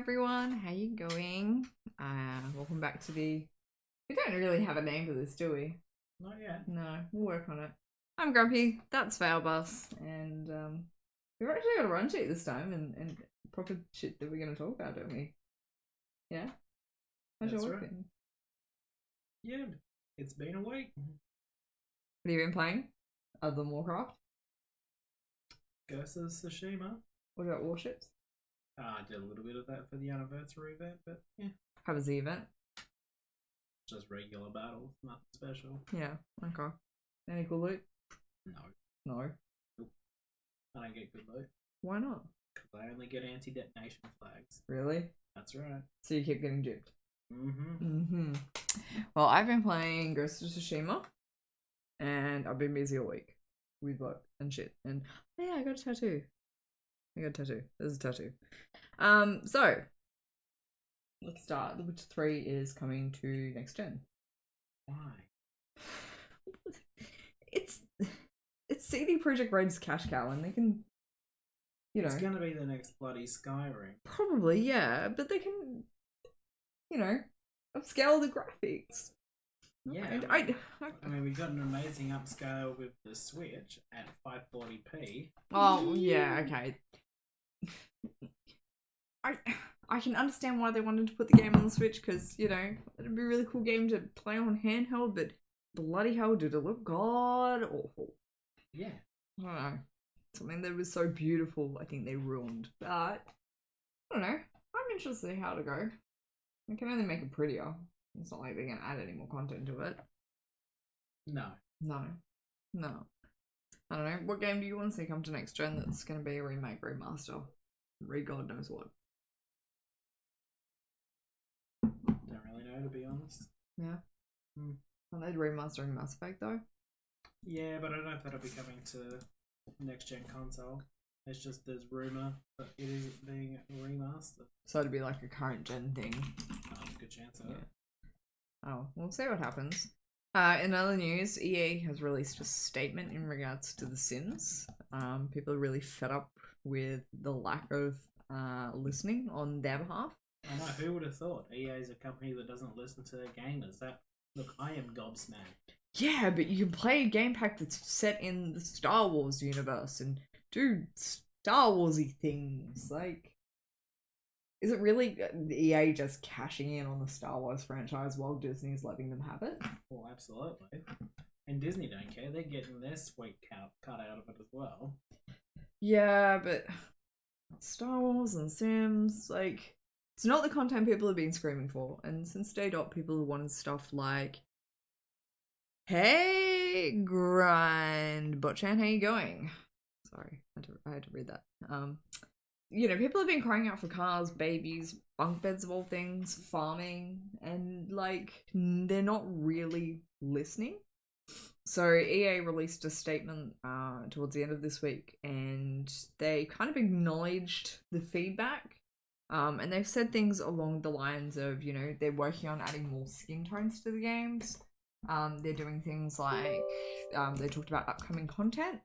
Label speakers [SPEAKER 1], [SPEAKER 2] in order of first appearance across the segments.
[SPEAKER 1] everyone, how you going? Welcome back to the... We don't really have a name for this, do we?
[SPEAKER 2] Not yet.
[SPEAKER 1] No, we'll work on it. I'm Grumpy, that's Failbus, and we've actually got a run sheet this time and proper shit that we're going to talk about, don't we? Yeah? How's your work been?
[SPEAKER 2] Yeah, it's been a week.
[SPEAKER 1] What have you been playing? Other than Warcraft?
[SPEAKER 2] Ghost of Tsushima.
[SPEAKER 1] What about Warships?
[SPEAKER 2] I did a little bit of that for the anniversary event, but yeah.
[SPEAKER 1] How was the event?
[SPEAKER 2] Just regular battles, nothing special.
[SPEAKER 1] Yeah, okay. Any cool loot?
[SPEAKER 2] No.
[SPEAKER 1] No.
[SPEAKER 2] Nope. I don't get good loot.
[SPEAKER 1] Why not?
[SPEAKER 2] Because I only get anti-detonation flags.
[SPEAKER 1] Really?
[SPEAKER 2] That's right.
[SPEAKER 1] So you keep getting gypped?
[SPEAKER 2] Mm-hmm.
[SPEAKER 1] Well, I've been playing Ghost of Tsushima, and I've been busy all week with work and shit. And oh yeah, I got a tattoo. There's a tattoo. So let's start. The Witcher 3 is coming to next gen.
[SPEAKER 2] Why?
[SPEAKER 1] It's CD Projekt Red's cash cow, and they can, you know,
[SPEAKER 2] it's gonna be the next bloody Skyrim.
[SPEAKER 1] probably, yeah, but they can, you know, upscale the graphics.
[SPEAKER 2] Yeah,
[SPEAKER 1] I
[SPEAKER 2] mean, we got an amazing upscale with the Switch at 540p.
[SPEAKER 1] Oh yeah, okay. I can understand why they wanted to put the game on the Switch, because, you know, it'd be a really cool game to play on handheld, but bloody hell did it look god awful.
[SPEAKER 2] Yeah.
[SPEAKER 1] I don't know. Something that was so beautiful, I think they ruined. But I don't know. I'm interested to see how to go. They can only make it prettier. It's not like they're gonna add any more content to it.
[SPEAKER 2] No.
[SPEAKER 1] No. I don't know. What game do you want to see come to next gen that's gonna be a remake, remaster? God knows what.
[SPEAKER 2] Don't really know, to be honest.
[SPEAKER 1] Yeah. Are they remastering Mass Effect though?
[SPEAKER 2] Yeah, but I don't know if that'll be coming to next gen console. It's just there's rumour that it is being remastered.
[SPEAKER 1] So it'd be like a current gen thing.
[SPEAKER 2] Good chance of it.
[SPEAKER 1] Oh, we'll see what happens. In other news, EA has released a statement in regards to The Sims. People are really fed up with the lack of listening on their behalf.
[SPEAKER 2] I know, who would have thought? EA is a company that doesn't listen to their gamers. Look, I am gobsmacked.
[SPEAKER 1] Yeah, but you can play a game pack that's set in the Star Wars universe and do Star Warsy things. Like, is it really EA just cashing in on the Star Wars franchise while Disney's letting them have it?
[SPEAKER 2] Well, absolutely. And Disney don't care. They're getting their sweet cut out of it as well.
[SPEAKER 1] Yeah, but Star Wars and Sims, like, it's not the content people have been screaming for. And since day dot, people have wanted stuff like, hey, Grind, Botchan, how you going? Sorry, I had to read that. You know, people have been crying out for cars, babies, bunk beds of all things, farming, and, like, they're not really listening. So EA released a statement towards the end of this week, and they kind of acknowledged the feedback. And they've said things along the lines of, you know, they're working on adding more skin tones to the games. They're doing things like, they talked about upcoming content,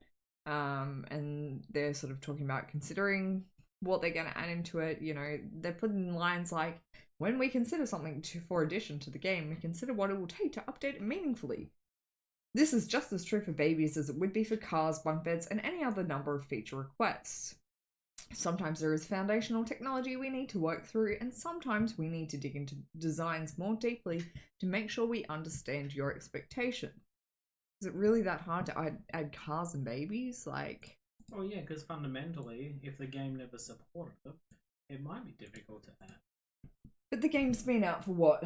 [SPEAKER 1] and they're sort of talking about considering what they're going to add into it. You know, they're putting lines like, when we consider something for addition to the game, we consider what it will take to update it meaningfully. This is just as true for babies as it would be for cars, bunk beds, and any other number of feature requests. Sometimes there is foundational technology we need to work through, and sometimes we need to dig into designs more deeply to make sure we understand your expectation. Is it really that hard to add cars and babies? Like...
[SPEAKER 2] Oh yeah, because fundamentally, if the game never supported it, it might be difficult to add.
[SPEAKER 1] But the game's been out for what,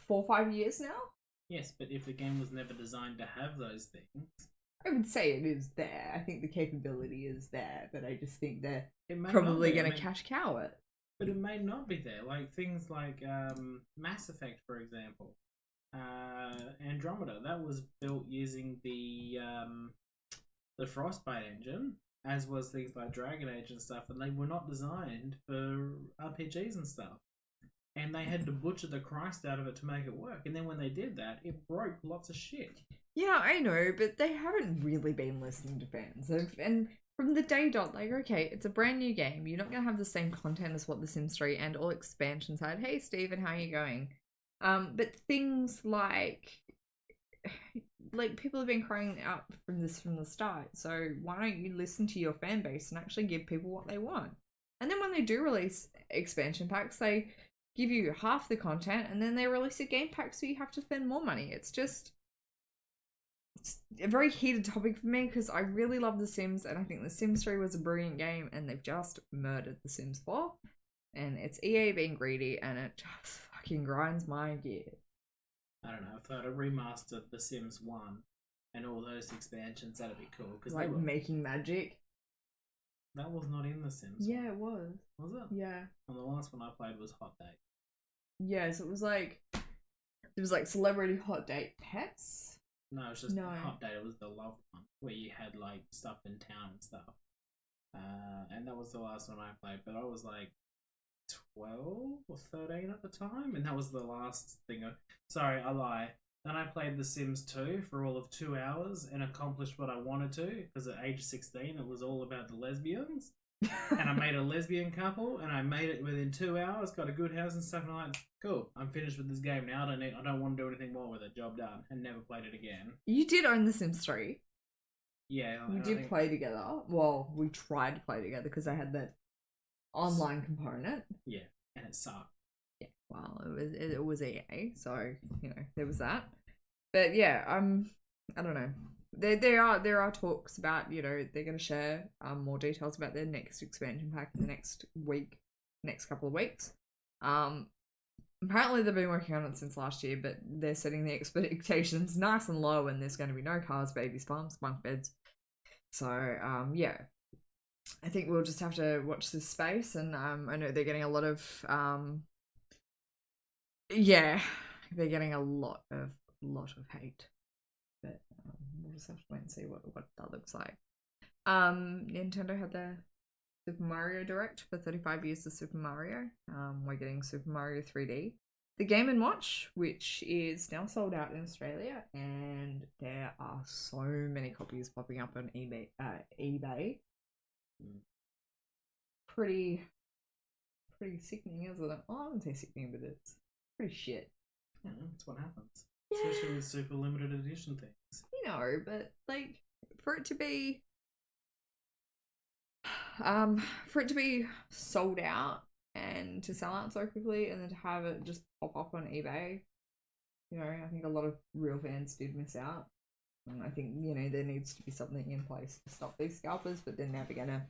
[SPEAKER 1] 4 or 5 years now?
[SPEAKER 2] Yes, but if the game was never designed to have those things...
[SPEAKER 1] I would say it is there. I think the capability is there, but I just think they're probably going to cash cow it.
[SPEAKER 2] But it may not be there. Like, things like Mass Effect, for example. Andromeda, that was built using the Frostbite engine, as was things like Dragon Age and stuff, and they were not designed for RPGs and stuff. And they had to butcher the Christ out of it to make it work. And then when they did that, it broke lots of shit.
[SPEAKER 1] Yeah, I know, but they haven't really been listening to fans. And from the day dot, like, okay, it's a brand new game. You're not gonna have the same content as what The Sims 3 and all expansions had. Hey, Steven, how are you going? But things like people have been crying out from this from the start. So why don't you listen to your fan base and actually give people what they want? And then when they do release expansion packs, they give you half the content, and then they release a game pack, so you have to spend more money. It's a very heated topic for me because I really love The Sims, and I think The Sims 3 was a brilliant game, and they've just murdered The Sims 4. And it's EA being greedy, and it just fucking grinds my gears.
[SPEAKER 2] I don't know, if they'd have remastered The Sims 1 and all those expansions, that'd be cool. Cause
[SPEAKER 1] like making magic.
[SPEAKER 2] That was not in The Sims.
[SPEAKER 1] Yeah, it was.
[SPEAKER 2] Was it?
[SPEAKER 1] Yeah.
[SPEAKER 2] And the last one I played was Hot Date.
[SPEAKER 1] Yeah, so it was like celebrity hot date pets.
[SPEAKER 2] No, it was just Hot Date. It was the love one where you had like stuff in town and stuff. And that was the last one I played. But I was like 12 or 13 at the time, and that was the last thing. Sorry, I lie. Then I played The Sims 2 for all of 2 hours and accomplished what I wanted to, because at age 16 it was all about the lesbians. And I made a lesbian couple, and I made it within 2 hours, got a good house and stuff, and I'm like, cool, I'm finished with this game now. I don't want to do anything more with it. Job done. And never played it again.
[SPEAKER 1] You did own The Sims 3.
[SPEAKER 2] Yeah.
[SPEAKER 1] We did play together. Well, we tried to play together because I had that online component.
[SPEAKER 2] Yeah, and it sucked.
[SPEAKER 1] Yeah, well, it was EA, so there was that. But yeah, I don't know. There are talks about they're going to share more details about their next expansion pack in the next couple of weeks. Apparently they've been working on it since last year, but they're setting the expectations nice and low, and there's going to be no cars, babies, farms, bunk beds. So yeah. I think we'll just have to watch this space, and I know they're getting a lot of they're getting a lot of hate, but we'll just have to wait and see what that looks like. Nintendo had their Super Mario Direct for 35 years of Super Mario. We're getting Super Mario 3D, the Game & Watch, which is now sold out in Australia, and there are so many copies popping up on eBay. Pretty sickening, isn't it? Oh, I wouldn't say sickening, but it's pretty shit.
[SPEAKER 2] Yeah, that's what happens. Yeah. Especially with super limited edition things.
[SPEAKER 1] But like for it to be sold out and to sell out so quickly, and then to have it just pop up on eBay, I think a lot of real fans did miss out. And I think there needs to be something in place to stop these scalpers, but they're never gonna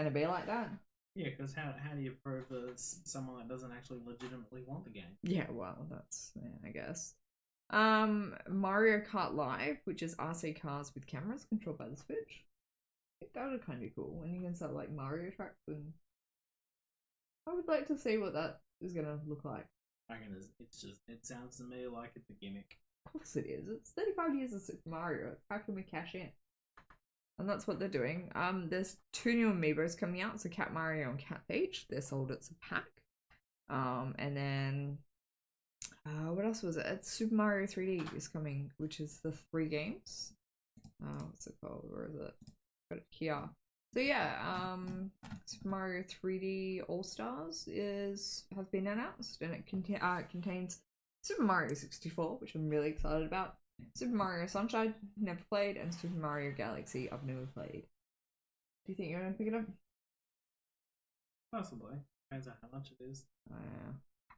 [SPEAKER 1] be like that.
[SPEAKER 2] Yeah, because how do you prove that someone that doesn't actually legitimately want the game?
[SPEAKER 1] Yeah, well, that's I guess. Mario Kart Live, which is RC cars with cameras controlled by the Switch. I think that would kind of be cool when you can start like Mario tracks, and I would like to see what that is gonna look like.
[SPEAKER 2] I reckon it sounds to me like it's a gimmick.
[SPEAKER 1] Of course it is. It's 35 years of Super Mario. How can we cash in? And that's what they're doing. There's 2 new amiibos coming out, so Cat Mario and Cat Peach. They're sold as a pack. And then what else was it? It's Super Mario 3D is coming, which is the 3 games. What's it called? Where is it? Got it here. So yeah, Super Mario 3D All Stars has been announced, and it contains Super Mario 64, which I'm really excited about. Super Mario Sunshine, never played, and Super Mario Galaxy, I've never played. Do you think you're going to pick it up?
[SPEAKER 2] Possibly. Depends on how much it is.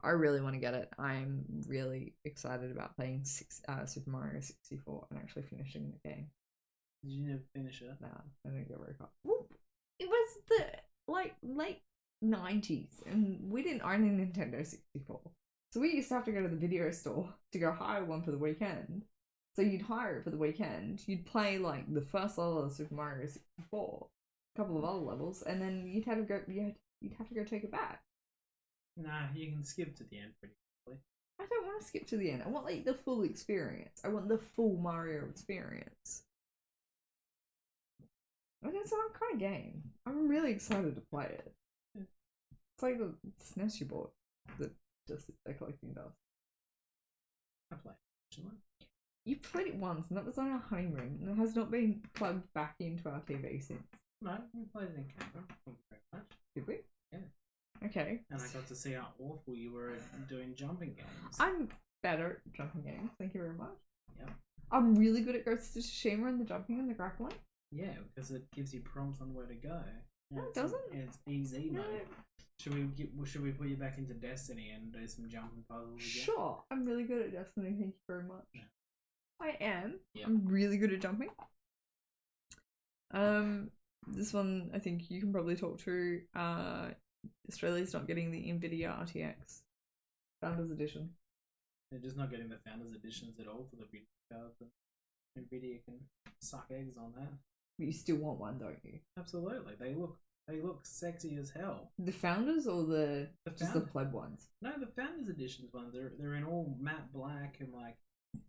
[SPEAKER 1] I really want to get it. I'm really excited about playing Super Mario 64 and actually finishing the game.
[SPEAKER 2] Did you never finish it?
[SPEAKER 1] Nah, I didn't get very far. It was the late 90s, and we didn't own a Nintendo 64. So we used to have to go to the video store to go hire one for the weekend. So you'd hire it for the weekend, you'd play like the first level of Super Mario 64, a couple of other levels, and then you'd have to go take it back.
[SPEAKER 2] Nah, you can skip to the end pretty quickly.
[SPEAKER 1] I don't want to skip to the end. I want like the full experience. I want the full Mario experience. I mean, it's a kind of game. I'm really excited to play it. It's like the SNES you bought that just sits there collecting dust.
[SPEAKER 2] I played it, actually.
[SPEAKER 1] You played it once, and that was on our honeymoon, and it has not been plugged back into our TV since.
[SPEAKER 2] No, we played it in Canberra. Thank you very much.
[SPEAKER 1] Did we?
[SPEAKER 2] Yeah.
[SPEAKER 1] Okay.
[SPEAKER 2] And I got to see how awful you were at doing jumping games.
[SPEAKER 1] I'm better at jumping games. Thank you very much.
[SPEAKER 2] Yep.
[SPEAKER 1] I'm really good at Ghost of Tsushima and the jumping and the grappling.
[SPEAKER 2] Yeah, because it gives you prompts on where to go.
[SPEAKER 1] No, it doesn't.
[SPEAKER 2] It's easy
[SPEAKER 1] No.
[SPEAKER 2] mode. Should we put you back into Destiny and do some jumping puzzles again?
[SPEAKER 1] Sure. I'm really good at Destiny. Thank you very much.
[SPEAKER 2] Yeah.
[SPEAKER 1] I am.
[SPEAKER 2] Yep.
[SPEAKER 1] I'm really good at jumping. This one I think you can probably talk to. Australia's not getting the Nvidia RTX Founders Edition.
[SPEAKER 2] They're just not getting the Founders Editions at all for the video cards. And Nvidia can suck eggs on that.
[SPEAKER 1] But you still want one, don't you?
[SPEAKER 2] Absolutely. They look sexy as hell.
[SPEAKER 1] The Founders or the just the
[SPEAKER 2] Founders.
[SPEAKER 1] pleb ones?
[SPEAKER 2] No, the Founders Editions ones, they're in all matte black and like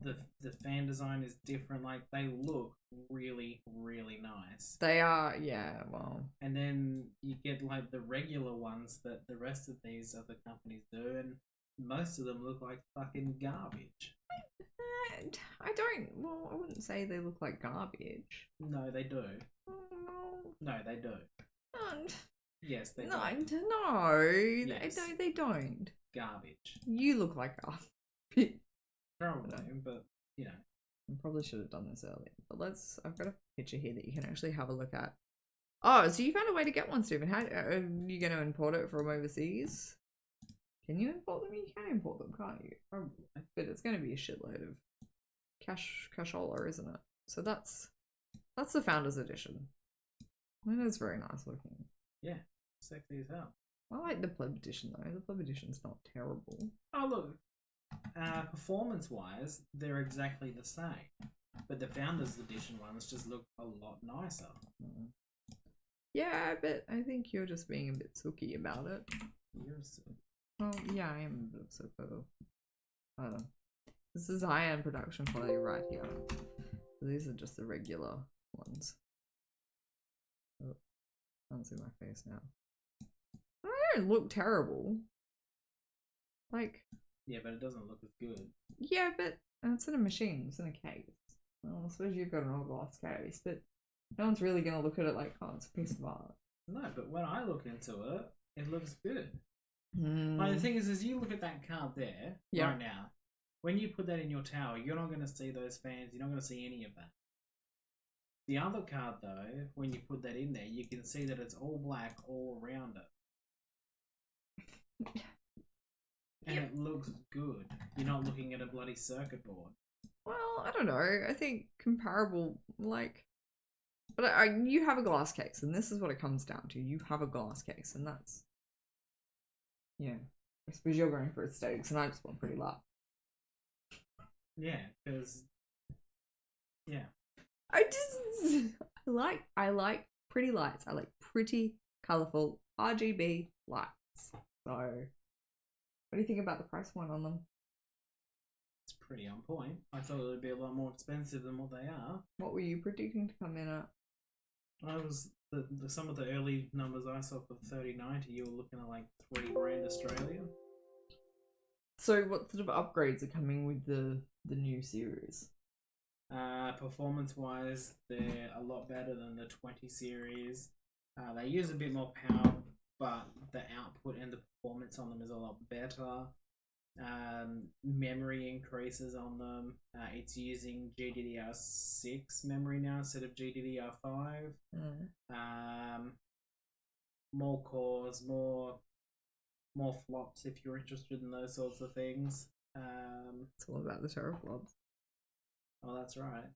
[SPEAKER 2] the fan design is different. Like they look really, really nice.
[SPEAKER 1] They are, yeah, well.
[SPEAKER 2] And then you get like the regular ones that the rest of these other companies do, and most of them look like fucking garbage.
[SPEAKER 1] I don't, well, I wouldn't say they look like garbage.
[SPEAKER 2] No, they do.
[SPEAKER 1] Oh,
[SPEAKER 2] No, they do.
[SPEAKER 1] no.
[SPEAKER 2] Yes, they
[SPEAKER 1] No,
[SPEAKER 2] do.
[SPEAKER 1] no,
[SPEAKER 2] Yes.
[SPEAKER 1] they don't.
[SPEAKER 2] Garbage.
[SPEAKER 1] You look like garbage.
[SPEAKER 2] Probably, but you know.
[SPEAKER 1] I probably should have done this earlier. But I've got a picture here that you can actually have a look at. Oh, so you found a way to get one, Stephen. How are you going to import it from overseas? Can you import them? You can import them, can't you? Probably. But it's going to be a shitload of cashola, isn't it? So that's the Founders Edition. It is very nice looking.
[SPEAKER 2] Yeah, sexy as hell.
[SPEAKER 1] I like the Pleb Edition though. The Pleb Edition's not terrible.
[SPEAKER 2] Oh look, performance-wise, they're exactly the same, but the Founders Edition ones just look a lot nicer.
[SPEAKER 1] Mm. Yeah, but I think you're just being a bit sooky about it.
[SPEAKER 2] You're so...
[SPEAKER 1] Well, yeah, I am a bit sooky. I don't know. This is high-end production quality right here. So these are just the regular ones. Oh, I can't see my face now. They don't look terrible. Like...
[SPEAKER 2] Yeah, but it doesn't look as good.
[SPEAKER 1] Yeah, but it's in a machine. It's in a case. Well, I suppose you've got an old glass case, but no one's really going to look at it like, oh, it's a piece of art.
[SPEAKER 2] No, but when I look into it, it looks good.
[SPEAKER 1] Mm.
[SPEAKER 2] Like, the thing is you look at that card there right now. When you put that in your tower, you're not going to see those fans. You're not going to see any of that. The other card, though, when you put that in there, you can see that it's all black all around it. And it looks good. You're not looking at a bloody circuit board.
[SPEAKER 1] Well, I don't know. I think comparable, like... But you have a glass case, and this is what it comes down to. You have a glass case, and that's... Yeah. I suppose you're going for aesthetics, and I just want pretty light.
[SPEAKER 2] Yeah, because... Yeah.
[SPEAKER 1] I like pretty lights. I like pretty, colourful RGB lights. So... What do you think about the price point on them?
[SPEAKER 2] It's pretty on point. I thought it would be a lot more expensive than what they are.
[SPEAKER 1] What were you predicting to come in at?
[SPEAKER 2] I was some of the early numbers I saw for 3090. You were looking at like $3,000 Australian.
[SPEAKER 1] So, what sort of upgrades are coming with the new series?
[SPEAKER 2] Performance-wise, they're a lot better than the 20 series. They use a bit more power, but the output and the performance on them is a lot better. Memory increases on them. It's using GDDR6 memory now instead of GDDR5. More cores, more flops if you're interested in those sorts of things.
[SPEAKER 1] It's all about the teraflops.
[SPEAKER 2] Oh, that's right.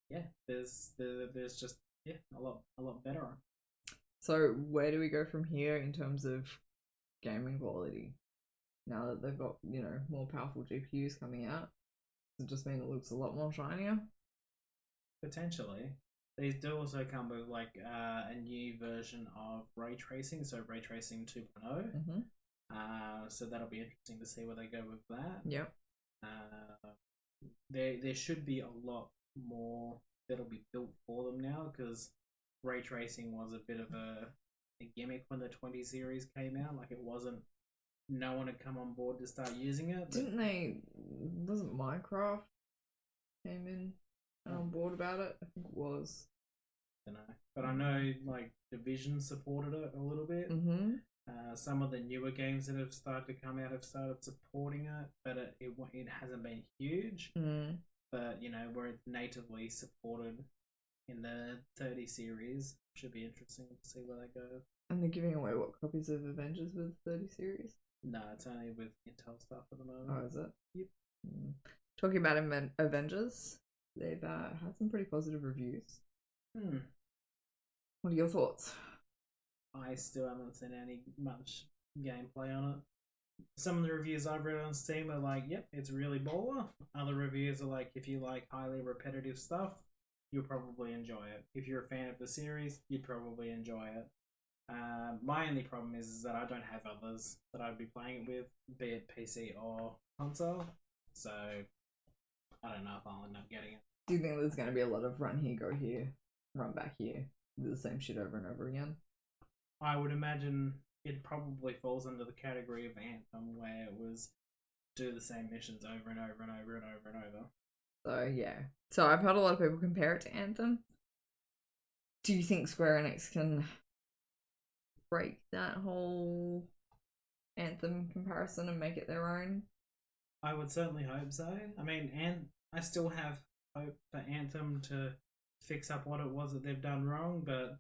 [SPEAKER 2] Yeah, there's just a lot better.
[SPEAKER 1] So where do we go from here in terms of gaming quality? Now that they've got, more powerful GPUs coming out, does it just mean it looks a lot more shinier?
[SPEAKER 2] Potentially. These do also come with like a new version of ray tracing, so ray tracing 2.0. So that'll be interesting to see where they go with that.
[SPEAKER 1] Yep.
[SPEAKER 2] There should be a lot more that'll be built for them now, because ray tracing was a bit of a gimmick when the 20 series came out. Like, it wasn't, no one had come on board to start using it.
[SPEAKER 1] Wasn't Minecraft came in and on board about it. I think it was.
[SPEAKER 2] I don't know, but I know like Division supported it a little bit.
[SPEAKER 1] Mm-hmm.
[SPEAKER 2] Some of the newer games that have started to come out have started supporting it, but it hasn't been huge.
[SPEAKER 1] Mm.
[SPEAKER 2] But you know, where it's natively supported in the 30 series, should be interesting to see where they go.
[SPEAKER 1] And they're giving away what copies of Avengers with 30 series?
[SPEAKER 2] No, it's only with Intel stuff at the moment.
[SPEAKER 1] Oh, is it?
[SPEAKER 2] Yep.
[SPEAKER 1] Mm. Talking about Avengers, they've had some pretty positive reviews. What are your thoughts?
[SPEAKER 2] I still haven't seen much gameplay on it. Some of the reviews I've read on Steam are like, yep, it's really baller. Other reviews are like, if you like highly repetitive stuff, you'll probably enjoy it. If you're a fan of the series, you'd probably enjoy it. My only problem is that I don't have others that I'd be playing it with, be it PC or console. So I don't know if I'll end up getting it.
[SPEAKER 1] Do you think there's going to be a lot of run here, go here, run back here, do the same shit over and over again?
[SPEAKER 2] I would imagine it probably falls under the category of Anthem, where it was do the same missions over and over and over and over and over.
[SPEAKER 1] So yeah. So I've heard a lot of people compare it to Anthem. Do you think Square Enix can break that whole Anthem comparison and make it their own?
[SPEAKER 2] I would certainly hope so. I mean, and I still have hope for Anthem to fix up what it was that they've done wrong, but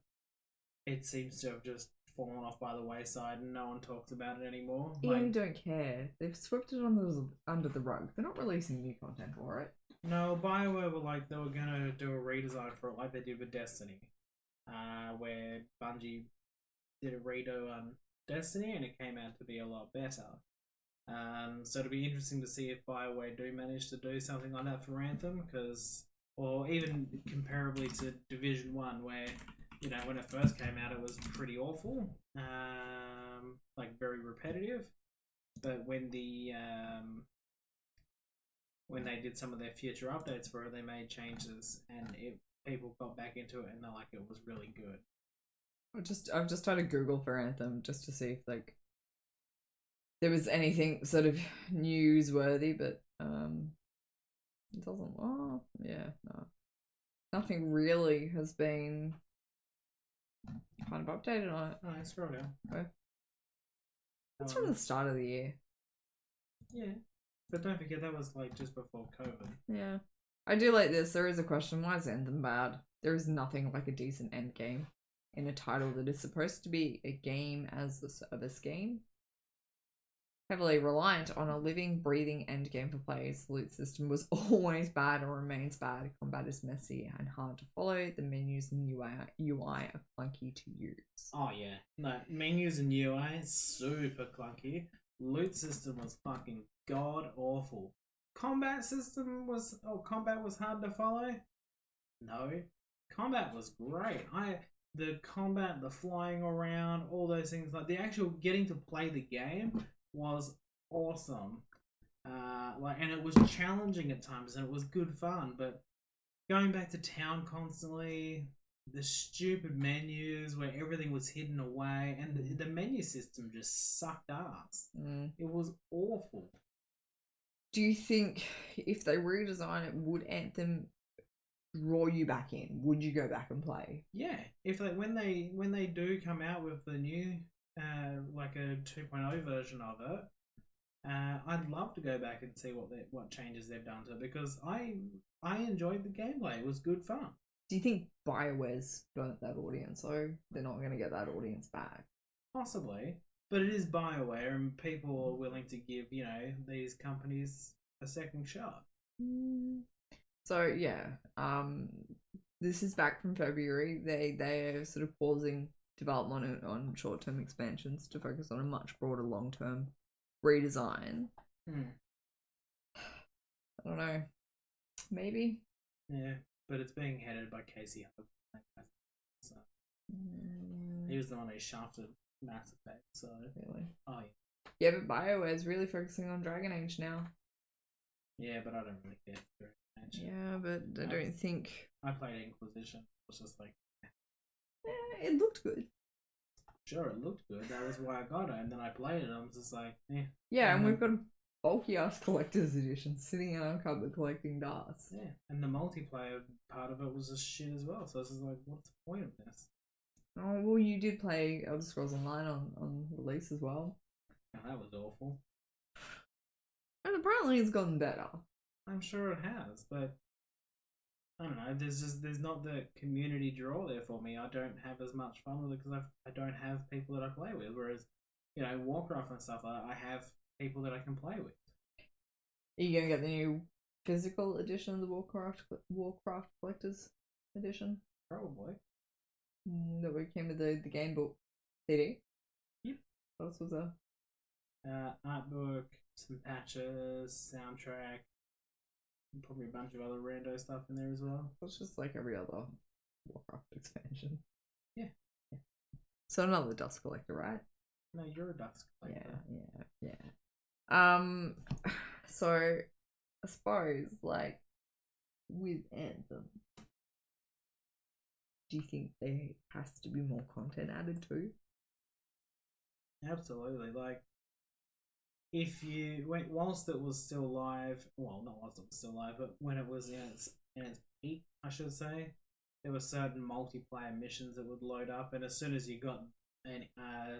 [SPEAKER 2] it seems to have just fallen off by the wayside and no one talks about it anymore.
[SPEAKER 1] EA don't care. They've swept it under the rug. They're not releasing new content for it.
[SPEAKER 2] No, BioWare were like, they were going to do a redesign for it like they did with Destiny, where Bungie did a redo on Destiny and it came out to be a lot better. So it'll be interesting to see if BioWare do manage to do something like that for Anthem, or even comparably to Division 1, where, you know, when it first came out, it was pretty awful, like very repetitive. But when they did some of their future updates for it, they made changes, and people got back into it, and they're like, it was really good.
[SPEAKER 1] I've just tried to Google for Anthem just to see if like there was anything sort of newsworthy, but it doesn't. Oh yeah, no, nothing really has been kind of updated on it.
[SPEAKER 2] Oh, scroll down.
[SPEAKER 1] Okay. That's from the start of the year.
[SPEAKER 2] Yeah, but don't forget that was like just before COVID.
[SPEAKER 1] Yeah, I do like this. There is a question: why is Anthem bad? There is nothing like a decent end game in a title that is supposed to be a game as a service game. Heavily reliant on a living, breathing endgame for players, the loot system was always bad and remains bad. Combat is messy and hard to follow. The menus and UI are clunky to use.
[SPEAKER 2] Oh yeah, no, menus and UI super clunky. Loot system was fucking god awful. Combat was hard to follow. No, combat was great. The combat, the flying around, all those things, like the actual getting to play the game was awesome. And it was challenging at times, and it was good fun. But going back to town constantly, the stupid menus where everything was hidden away, and the menu system just sucked ass. It was awful.
[SPEAKER 1] Do you think if they redesign it, would Anthem draw you back in? Would you go back and play?
[SPEAKER 2] Yeah, if when they do come out with the new like a 2.0 version of it, I'd love to go back and see what changes they've done to it, because I enjoyed the gameplay. It was good fun.
[SPEAKER 1] Do you think BioWare's burnt that audience, so they're not going to get that audience back?
[SPEAKER 2] Possibly, but it is BioWare, and people are willing to give, you know, these companies a second shot.
[SPEAKER 1] So yeah, this is back from February. They are sort of pausing development on short-term expansions to focus on a much broader long-term redesign. I don't know. Maybe.
[SPEAKER 2] Yeah, but it's being headed by Casey Hope. So he was the one who shafted Mass Effect. So
[SPEAKER 1] really,
[SPEAKER 2] oh
[SPEAKER 1] yeah. But BioWare's really focusing on Dragon Age now.
[SPEAKER 2] Yeah, but I don't really care for Dragon Age.
[SPEAKER 1] Yeah, but I don't think
[SPEAKER 2] I played Inquisition. It was just like,
[SPEAKER 1] it looked good.
[SPEAKER 2] Sure, it looked good. That was why I got it, and then I played it. I was just like,
[SPEAKER 1] Yeah, and we've got bulky ass collector's edition sitting in our cupboard collecting dust.
[SPEAKER 2] Yeah, and the multiplayer part of it was just shit as well. So it's just like, what's the point of this?
[SPEAKER 1] Oh, well, you did play Elder Scrolls Online on release as well.
[SPEAKER 2] Oh, that was awful.
[SPEAKER 1] And apparently it's gotten better.
[SPEAKER 2] I'm sure it has, but I don't know. There's not the community draw there for me. I don't have as much fun with it because I don't have people that I play with. Whereas, Warcraft and stuff, I have people that I can play with.
[SPEAKER 1] Are you gonna get the new physical edition of the Warcraft Collector's Edition?
[SPEAKER 2] Probably.
[SPEAKER 1] That came with the game book CD?
[SPEAKER 2] Yep.
[SPEAKER 1] What else was there?
[SPEAKER 2] Art book, some patches, soundtrack, probably a bunch of other rando stuff in there as well.
[SPEAKER 1] It's just like every other Warcraft expansion.
[SPEAKER 2] Yeah.
[SPEAKER 1] So another dust collector, right?
[SPEAKER 2] No, you're a dust collector.
[SPEAKER 1] Yeah. So I suppose, like, with Anthem, do you think there has to be more content added too?
[SPEAKER 2] Absolutely. Like, if you whilst it was still live, well, not whilst it was still live, but when it was in its peak, I should say, there were certain multiplayer missions that would load up, and as soon as you got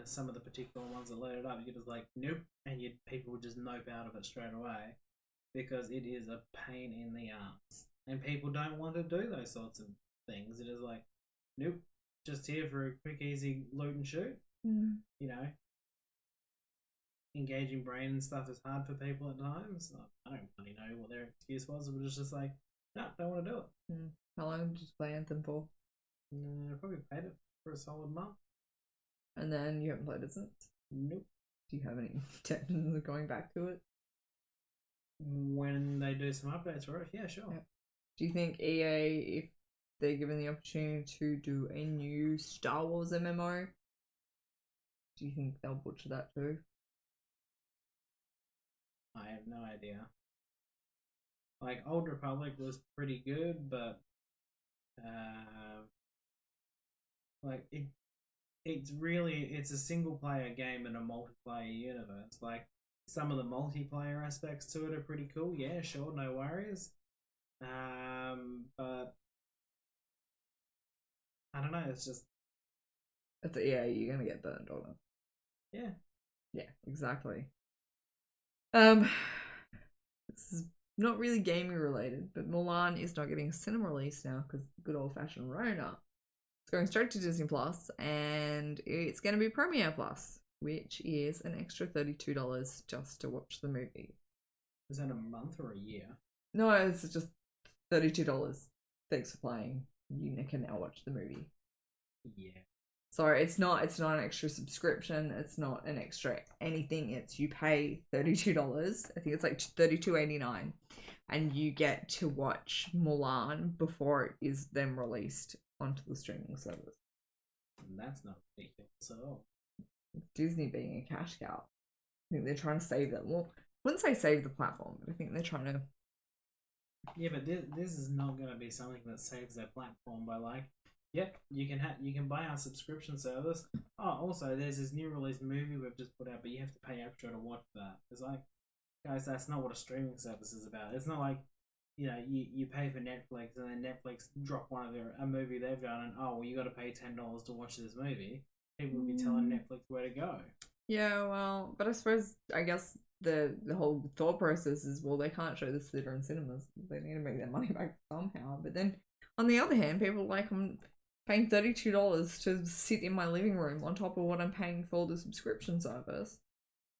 [SPEAKER 2] some of the particular ones that loaded up, you're just like, nope, and people would just nope out of it straight away because it is a pain in the ass, and people don't want to do those sorts of things. It is like, nope, just here for a quick, easy loot and shoot. Engaging brain and stuff is hard for people at times. I don't really know what their excuse was, but it's just like, no, don't want to do it.
[SPEAKER 1] How long did you play Anthem for?
[SPEAKER 2] I probably played it for a solid month.
[SPEAKER 1] And then you haven't played it since?
[SPEAKER 2] Nope.
[SPEAKER 1] Do you have any intentions of going back to it?
[SPEAKER 2] When they do some updates for it, yeah, sure. Yeah.
[SPEAKER 1] Do you think EA, if they're given the opportunity to do a new Star Wars MMO, do you think they'll butcher that too?
[SPEAKER 2] I have no idea. Like, Old Republic was pretty good, but it's a single player game in a multiplayer universe. Like, some of the multiplayer aspects to it are pretty cool. Yeah, sure, no worries. But I don't know. It's just
[SPEAKER 1] you're gonna get burned on it. Yeah, exactly. This is not really gaming related, but Mulan is not getting a cinema release now because good old fashioned Rona. It's going straight to Disney Plus, and it's going to be Premiere Plus, which is an extra $32 just to watch the movie.
[SPEAKER 2] Is that a month or a year?
[SPEAKER 1] No, it's just $32. Thanks for playing. You can now watch the movie.
[SPEAKER 2] Yeah.
[SPEAKER 1] Sorry, it's not an extra subscription. It's not an extra anything. It's you pay $32. I think it's like $32.89, and you get to watch Mulan before it is then released onto the streaming service.
[SPEAKER 2] That's not ridiculous at all.
[SPEAKER 1] Disney being a cash cow. I think they're trying to save them. Well, I wouldn't say save the platform, but I think they're trying to.
[SPEAKER 2] Yeah, but this is not going to be something that saves their platform by like, yep, you can buy our subscription service. Oh, also, there's this new release movie we've just put out, but you have to pay extra to watch that. It's like, guys, that's not what a streaming service is about. It's not like, you pay for Netflix and then Netflix drop a movie they've done and, oh, well, you got to pay $10 to watch this movie. People would be telling Netflix where to go. Yeah,
[SPEAKER 1] well, but I guess the whole thought process is, well, they can't show this theater in cinemas. They need to make their money back somehow. But then, on the other hand, people are like, I'm paying $32 to sit in my living room on top of what I'm paying for the subscription service.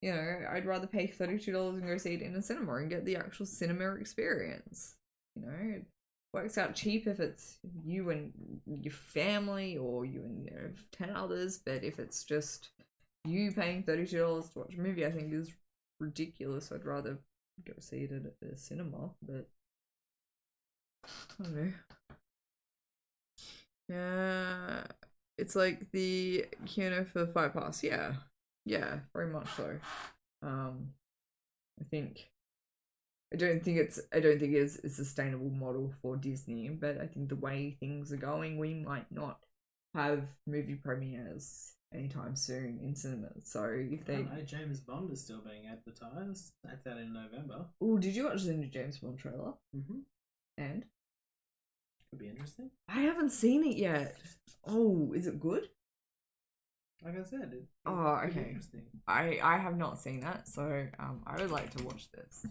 [SPEAKER 1] I'd rather pay $32 and go see it in a cinema and get the actual cinema experience. It works out cheap if it's you and your family or you and 10 others, but if it's just you paying $32 to watch a movie, I think is ridiculous. I'd rather go see it at a cinema, but I don't know. Yeah, it's like the Keanu for Fight Pass. Yeah, very much so. I don't think it's a sustainable model for Disney, but I think the way things are going, we might not have movie premieres anytime soon in cinemas. So if
[SPEAKER 2] I
[SPEAKER 1] they,
[SPEAKER 2] don't know, James Bond is still being advertised. That's out in November.
[SPEAKER 1] oh, did you watch the new James Bond trailer?
[SPEAKER 2] Mm-hmm.
[SPEAKER 1] And
[SPEAKER 2] Could be interesting.
[SPEAKER 1] I haven't seen it yet. Oh, is it good?
[SPEAKER 2] Like I said, it
[SPEAKER 1] Oh,
[SPEAKER 2] could be
[SPEAKER 1] okay.
[SPEAKER 2] interesting.
[SPEAKER 1] I have not seen that, so I would like to watch this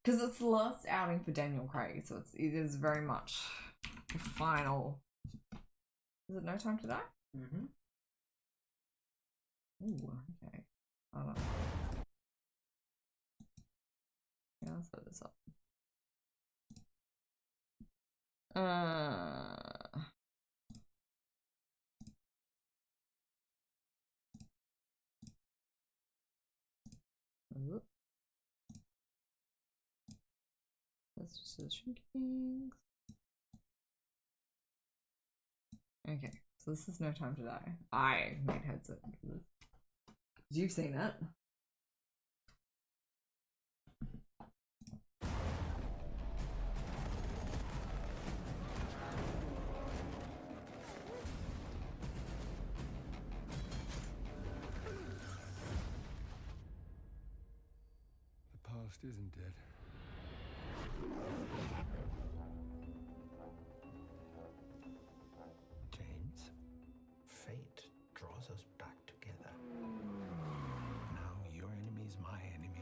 [SPEAKER 1] because it's the last outing for Daniel Craig, so it is very much the final. Is it No Time to Die?
[SPEAKER 2] Mm-hmm.
[SPEAKER 1] Ooh, okay. I don't know. Yeah, let's put this up. Let's just search things. Okay, so this is No Time to Die. I made headset. You've seen it.
[SPEAKER 3] The past isn't dead.
[SPEAKER 4] James, fate draws us back together. Now your enemy is my enemy.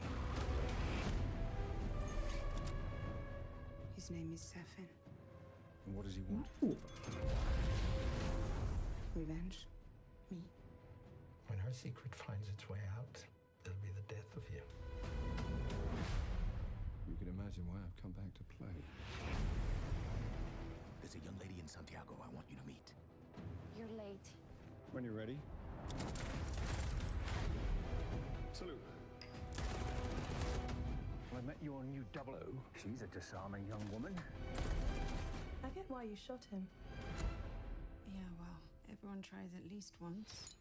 [SPEAKER 5] His name is Safin.
[SPEAKER 3] And what does he want?
[SPEAKER 1] Ooh.
[SPEAKER 5] Revenge. Me.
[SPEAKER 4] When her secret finds its way out, it'll be the death of you.
[SPEAKER 3] You can imagine why I've come back to play.
[SPEAKER 6] There's a young lady in Santiago I want you to meet.
[SPEAKER 7] You're late.
[SPEAKER 3] When you're ready. Salute. I met your new 00. She's a disarming young woman.
[SPEAKER 8] I get why you shot him.
[SPEAKER 5] Yeah, well, everyone tries at least once.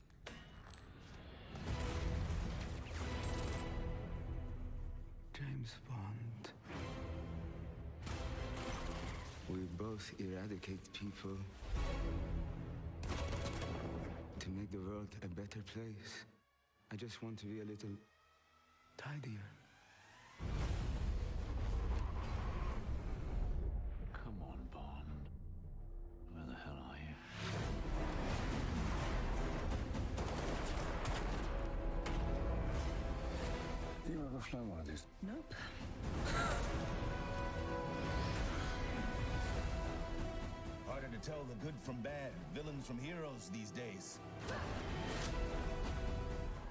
[SPEAKER 9] James Bond. We both eradicate people to make the world a better place. I just want to be a little tidier.
[SPEAKER 6] Come on, Bond. Where the hell are you?
[SPEAKER 3] You ever flown one of these?
[SPEAKER 8] Nope.
[SPEAKER 6] Harder to tell the good from bad, villains from heroes these days.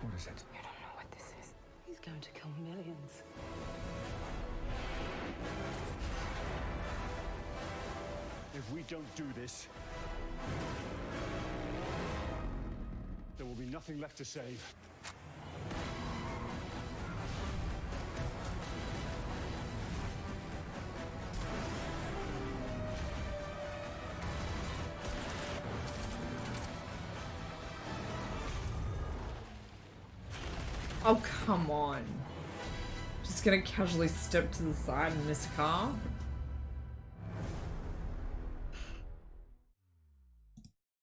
[SPEAKER 3] What is it?
[SPEAKER 8] You don't know what this is. He's going to kill millions.
[SPEAKER 3] If we don't do this, there will be nothing left to save.
[SPEAKER 1] Oh, come on. Just gonna casually step to the side and miss a car?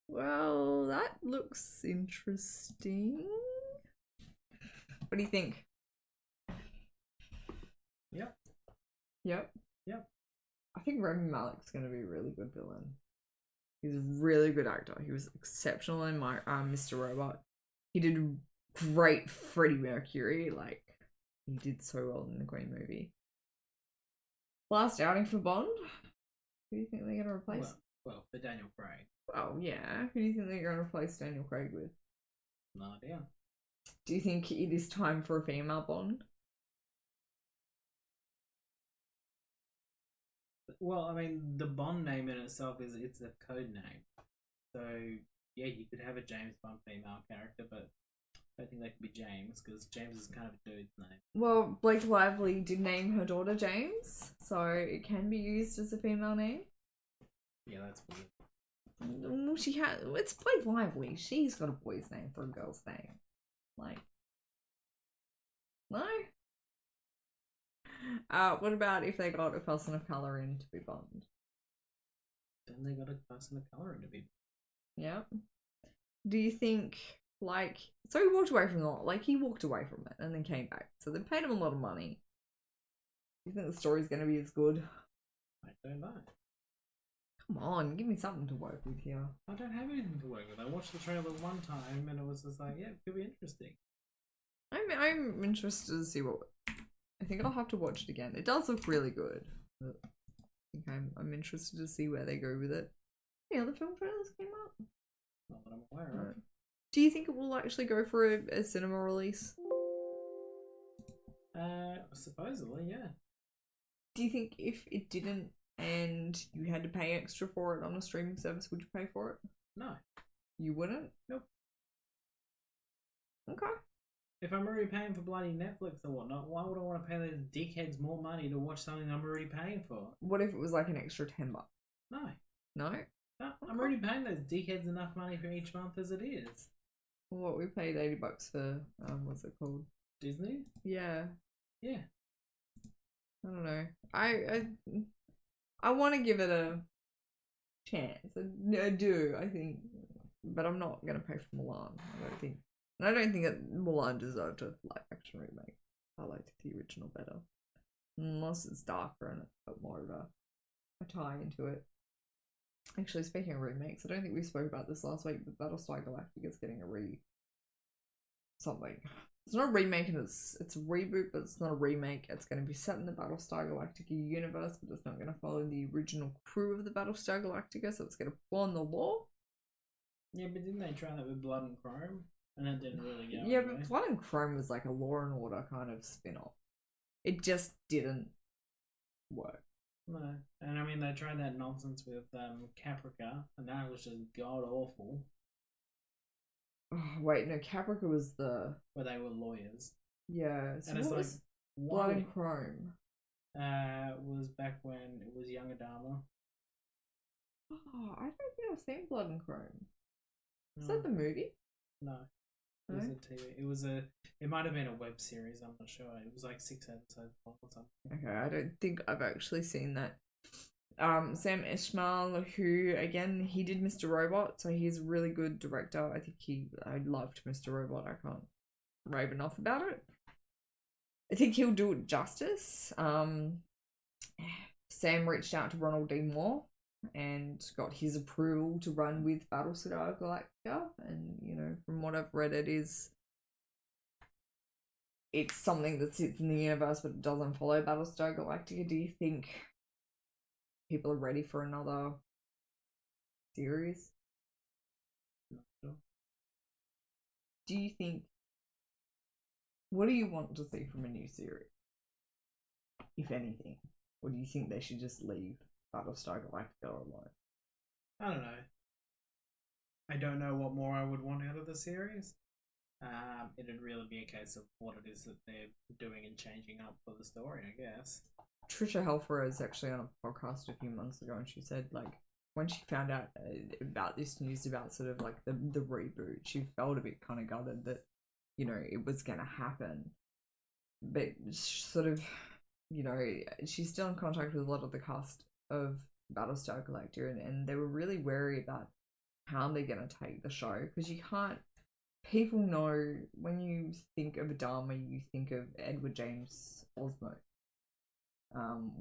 [SPEAKER 1] Well, that looks interesting. What do you think?
[SPEAKER 2] Yep.
[SPEAKER 1] Yep.
[SPEAKER 2] Yep.
[SPEAKER 1] I think Rami Malek's gonna be a really good villain. He's a really good actor. He was exceptional in my Mr. Robot. He did great Freddie Mercury. Like, he did so well in the Queen movie. Last outing for Bond. Who do you think they're gonna replace?
[SPEAKER 2] Well, for Daniel Craig.
[SPEAKER 1] Oh yeah. Who do you think they're gonna replace Daniel Craig with?
[SPEAKER 2] No idea.
[SPEAKER 1] Do you think it is time for a female Bond?
[SPEAKER 2] Well, I mean, the Bond name in itself it's a code name. So yeah, you could have a James Bond female character, but I don't think they could be James because James is kind of a dude's name.
[SPEAKER 1] Well, Blake Lively did name her daughter James, so it can be used as a female name.
[SPEAKER 2] Yeah, that's weird.
[SPEAKER 1] Well, it's Blake Lively. She's got a boy's name for a girl's name. Like, no? What about if they got a person of colour in to be Bond?
[SPEAKER 2] Then they got a person of colour in to be.
[SPEAKER 1] Yep. Do you think, like, so he walked away from it, like, he walked away from it and then came back. So they paid him a lot of money. Do you think the story's going to be as good?
[SPEAKER 2] I don't know.
[SPEAKER 1] Come on, give me something to work with here.
[SPEAKER 2] I don't have anything to work with. I watched the trailer one time and it was just like, yeah, it could be interesting.
[SPEAKER 1] I'm interested to see what. I think I'll have to watch it again. It does look really good. But I think I'm interested to see where they go with it. Any other film trailers came out?
[SPEAKER 2] Not that I'm aware of.
[SPEAKER 1] Do you think it will actually go for a cinema release?
[SPEAKER 2] Supposedly, yeah.
[SPEAKER 1] Do you think if it didn't and you had to pay extra for it on a streaming service, would you pay for it?
[SPEAKER 2] No.
[SPEAKER 1] You wouldn't?
[SPEAKER 2] Nope.
[SPEAKER 1] Okay.
[SPEAKER 2] If I'm already paying for bloody Netflix or whatnot, why would I want to pay those dickheads more money to watch something I'm already paying for?
[SPEAKER 1] What if it was like an extra $10?
[SPEAKER 2] No.
[SPEAKER 1] No?
[SPEAKER 2] No, I'm already paying those dickheads enough money for each month as it is.
[SPEAKER 1] What, we paid $80 for, what's it called?
[SPEAKER 2] Disney?
[SPEAKER 1] Yeah.
[SPEAKER 2] Yeah.
[SPEAKER 1] I don't know. I want to give it a chance. I do, I think. But I'm not going to pay for Mulan, I don't think. And I don't think that Mulan deserved a live action remake. I liked the original better. Unless it's darker and it's got more of a tie into it. Actually, speaking of remakes, I don't think we spoke about this last week, but Battlestar Galactica is getting a something. It's not a remake, and it's a reboot, but it's not a remake. It's going to be set in the Battlestar Galactica universe, but it's not going to follow the original crew of the Battlestar Galactica, so it's going to pull on the lore.
[SPEAKER 2] Yeah, but didn't they try that with Blood and Chrome? And it didn't really go
[SPEAKER 1] Yeah,
[SPEAKER 2] anywhere.
[SPEAKER 1] but Blood and Chrome was like a Law and Order kind of spin-off. It just didn't work.
[SPEAKER 2] No. And I mean, they tried that nonsense with Caprica, and that was just god awful.
[SPEAKER 1] Oh, wait, no, Caprica was the...
[SPEAKER 2] Where they were lawyers.
[SPEAKER 1] Yeah, so
[SPEAKER 2] And it's
[SPEAKER 1] what
[SPEAKER 2] like,
[SPEAKER 1] was Blood and Chrome?
[SPEAKER 2] Was back when it was Young Adama.
[SPEAKER 1] Oh, I don't think I've seen Blood and Chrome. Is
[SPEAKER 2] No.
[SPEAKER 1] that the movie?
[SPEAKER 2] No. It was a TV. It might have been a web series, I'm not sure. It was like 6 episodes long or something.
[SPEAKER 1] Okay, I don't think I've actually seen that. Sam Esmail, who again, he did Mr. Robot, so he's a really good director. I loved Mr. Robot. I can't rave enough about it. I think he'll do it justice. Sam reached out to Ronald D. Moore and got his approval to run with Battlestar Galactica, and you know, from what I've read, it's something that sits in the universe but it doesn't follow Battlestar Galactica. Do you think people are ready for another series?
[SPEAKER 2] Not sure.
[SPEAKER 1] Do you think, what do you want to see from a new series, if anything? Or do you think they should just leave Battlestar Galactica alone?
[SPEAKER 2] I don't know. I don't know what more I would want out of the series. It'd really be a case of what it is that they're doing and changing up for the story, I guess.
[SPEAKER 1] Trisha Helfer was actually on a podcast a few months ago, and she said, like, when she found out about this news about sort of like the reboot, she felt a bit kind of gutted that, you know, it was going to happen. But sort of, you know, she's still in contact with a lot of the cast of Battlestar Galactica, and they were really wary about how they're going to take the show, because you can't. People know when you think of Adama, you think of Edward James Osmo.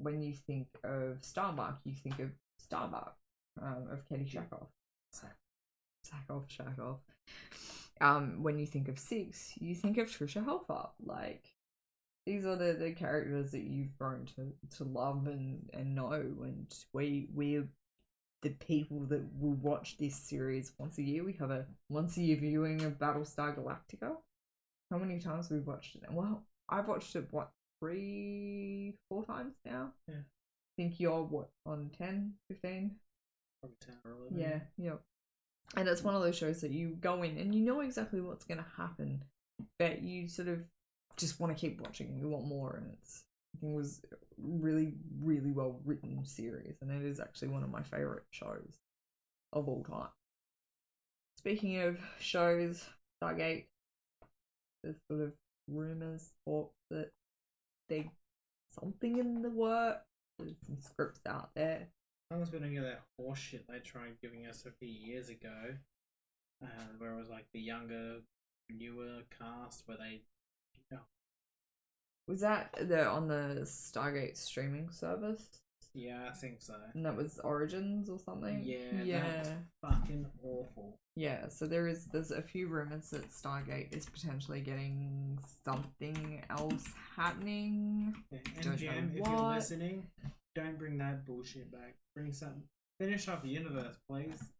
[SPEAKER 1] When you think of Starbuck, you think of Starbuck, of Katie Sackhoff. Sackhoff. When you think of Six, you think of Trisha Helfer. Like, these are the characters that you've grown to love and know, and we're the people that will watch this series once a year. We have a once-a-year viewing of Battlestar Galactica. How many times have we watched it? Well, I've watched it, 3-4 times now?
[SPEAKER 2] Yeah.
[SPEAKER 1] I think you're, on 10, 15?
[SPEAKER 2] Probably 10 or 11.
[SPEAKER 1] Yeah. And it's one of those shows that you go in and you know exactly what's going to happen, but you sort of just want to keep watching. You want more, and I think it was a really, really well written series, and it is actually one of my favourite shows of all time. Speaking of shows, Stargate, there's sort of rumours, talk that there's something in the work. There's some scripts out there.
[SPEAKER 2] As long as we don't get that horse shit they tried giving us a few years ago. where it was like the younger, newer cast where they.
[SPEAKER 1] Was that on the Stargate streaming service?
[SPEAKER 2] Yeah, I think so.
[SPEAKER 1] And that was Origins or something?
[SPEAKER 2] Yeah. That's fucking awful.
[SPEAKER 1] Yeah, so there's a few rumors that Stargate is potentially getting something else happening.
[SPEAKER 2] Yeah. And Jam, if you're listening, don't bring that bullshit back. Bring something. Finish off the universe, please.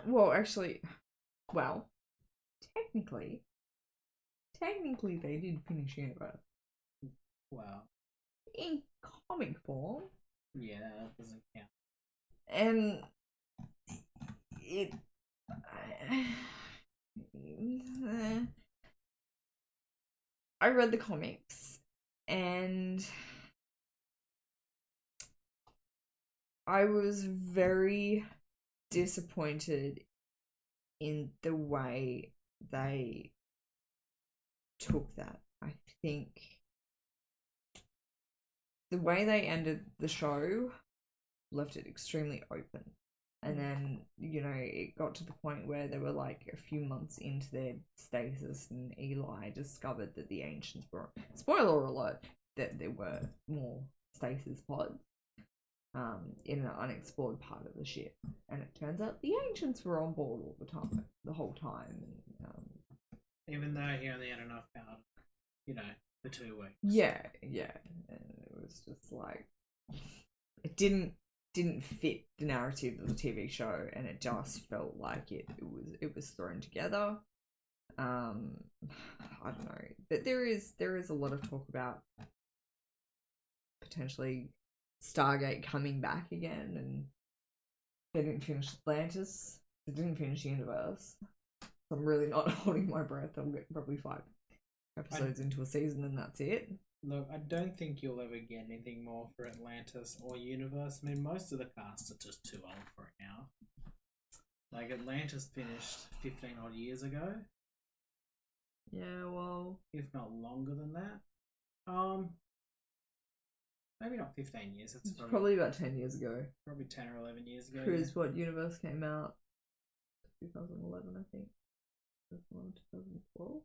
[SPEAKER 1] Well, actually, technically they did finish universe.
[SPEAKER 2] Wow.
[SPEAKER 1] In comic form.
[SPEAKER 2] Yeah, that doesn't count.
[SPEAKER 1] And it I read the comics and I was very disappointed in the way they took that. I think the way they ended the show left it extremely open. And then, it got to the point where they were like a few months into their stasis and Eli discovered that the Ancients were, spoiler alert, that there were more stasis pods in an unexplored part of the ship. And it turns out the Ancients were on board all the whole time.
[SPEAKER 2] Even though he only had enough power, for 2 weeks.
[SPEAKER 1] Yeah. And it was just like, it didn't fit the narrative of the TV show, and it just felt like it was thrown together. I don't know, but there is a lot of talk about potentially Stargate coming back again, and they didn't finish Atlantis, they didn't finish Universe. So I'm really not holding my breath. I'll get probably 5 episodes into a season and that's it.
[SPEAKER 2] Look, I don't think you'll ever get anything more for Atlantis or Universe. I mean, most of the cast are just too old for it now. Like, Atlantis finished 15 odd years ago.
[SPEAKER 1] Yeah, well,
[SPEAKER 2] if not longer than that. Maybe not 15 years. It's
[SPEAKER 1] probably about 10 years ago.
[SPEAKER 2] Probably 10 or 11 years ago.
[SPEAKER 1] Because what Universe came out 2011, I think. 2012.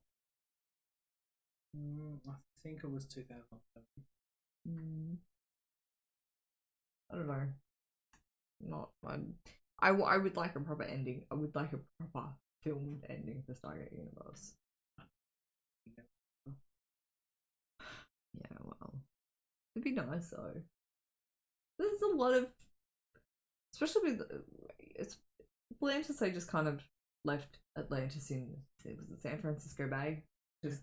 [SPEAKER 2] I think it was 2007.
[SPEAKER 1] I don't know. I would like a proper ending. I would like a proper filmed ending for Stargate Universe. Yeah, well, it'd be nice though. There's a lot of, especially with Atlantis. They just kind of left Atlantis in, it was the San Francisco Bay, just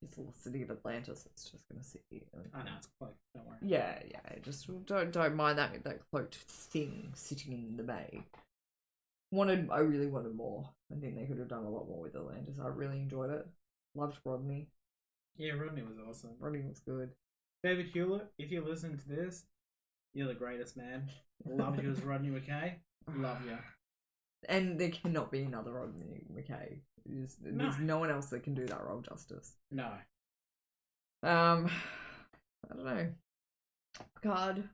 [SPEAKER 1] a little city of Atlantis. It's just gonna sit here.
[SPEAKER 2] I know, it's cloaked, don't worry.
[SPEAKER 1] Yeah, just don't mind that cloaked thing sitting in the bay. I really wanted more. I think they could have done a lot more with Atlantis. I really enjoyed it. Loved Rodney.
[SPEAKER 2] Yeah, Rodney was awesome.
[SPEAKER 1] Rodney was good.
[SPEAKER 2] David Hewlett, if you're listening to this, you're the greatest, man. Love you as Rodney McKay. Love you. And
[SPEAKER 1] there cannot be another Rodney McKay. There's no one else that can do that role justice.
[SPEAKER 2] No.
[SPEAKER 1] I don't know. Picard,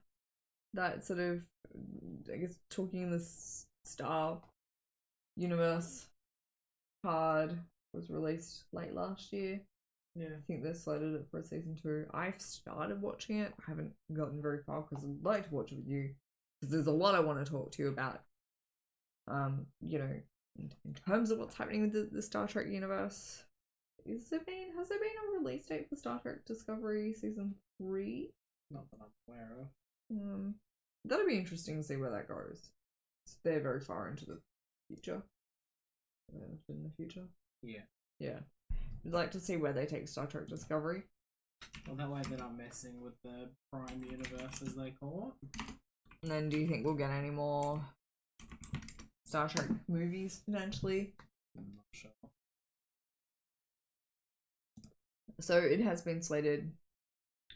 [SPEAKER 1] that sort of, I guess, talking in the Star universe, Picard was released late last year.
[SPEAKER 2] Yeah.
[SPEAKER 1] I think they're slated it for season 2. I've started watching it. I haven't gotten very far because I'd like to watch it with you. Because there's a lot I want to talk to you about. In terms of what's happening with the Star Trek universe. Has there been a release date for Star Trek Discovery season 3?
[SPEAKER 2] Not that I'm aware of.
[SPEAKER 1] That'll be interesting to see where that goes. They're very far into the future. In the future. Yeah. I'd like to see where they take Star Trek Discovery.
[SPEAKER 2] Well, that way they're not messing with the Prime Universe, as they call it.
[SPEAKER 1] And then do you think we'll get any more Star Trek movies, potentially?
[SPEAKER 2] I'm not sure.
[SPEAKER 1] So it has been slated,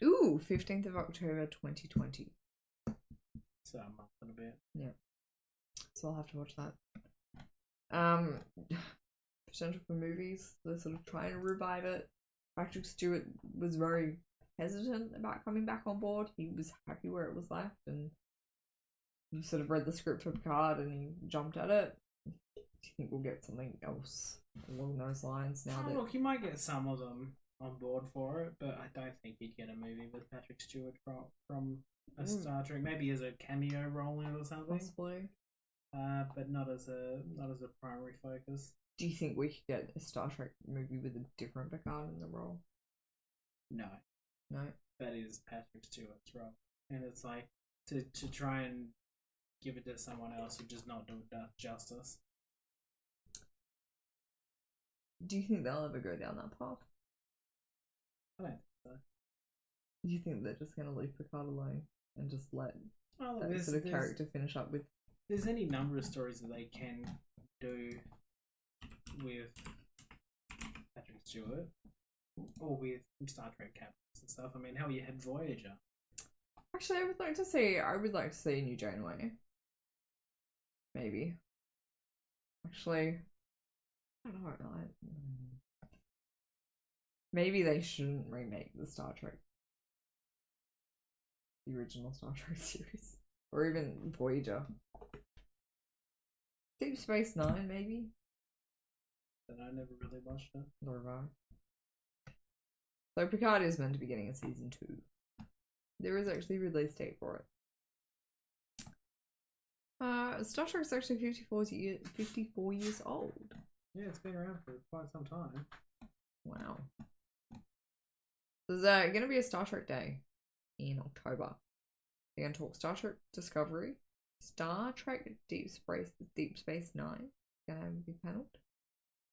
[SPEAKER 1] 15th of October 2020.
[SPEAKER 2] So a month and a bit.
[SPEAKER 1] Yeah. So I'll have to watch that. Potential for movies. They're sort of trying to revive it. Patrick Stewart was very hesitant about coming back on board. He was happy where it was left, and he sort of read the script for Picard and he jumped at it. Do you think we'll get something else along those lines now that?
[SPEAKER 2] Look, you might get some of them on board for it, but I don't think you'd get a movie with Patrick Stewart from a Star Trek. Maybe as a cameo role in it or something.
[SPEAKER 1] Possibly.
[SPEAKER 2] But not as a primary focus.
[SPEAKER 1] Do you think we could get a Star Trek movie with a different Picard in the role?
[SPEAKER 2] No.
[SPEAKER 1] No.
[SPEAKER 2] That is Patrick Stewart's role. And it's like, to try and give it to someone else would just not do it justice.
[SPEAKER 1] Do you think they'll ever go down that path?
[SPEAKER 2] I don't think so.
[SPEAKER 1] Do you think they're just going to leave Picard alone and just let
[SPEAKER 2] Well,
[SPEAKER 1] that sort of character finish up with?
[SPEAKER 2] There's any number of stories that they can do with Patrick Stewart or with Star Trek captains and stuff. I mean, hell, you had Voyager.
[SPEAKER 1] Actually, I would like to see a new Janeway. Maybe. Actually, I don't know. Maybe they shouldn't remake the original Star Trek series, or even Voyager. Deep Space Nine, maybe.
[SPEAKER 2] But I never really watched it.
[SPEAKER 1] Nor have I. So Picard is meant to be getting a season 2. There is actually a release date for it. Star Trek's actually 54 years old.
[SPEAKER 2] Yeah, it's been around for quite some time.
[SPEAKER 1] Wow. There's going to be a Star Trek Day in October. They're going to talk Star Trek Discovery, Star Trek Deep Space Nine. Going to be paneled.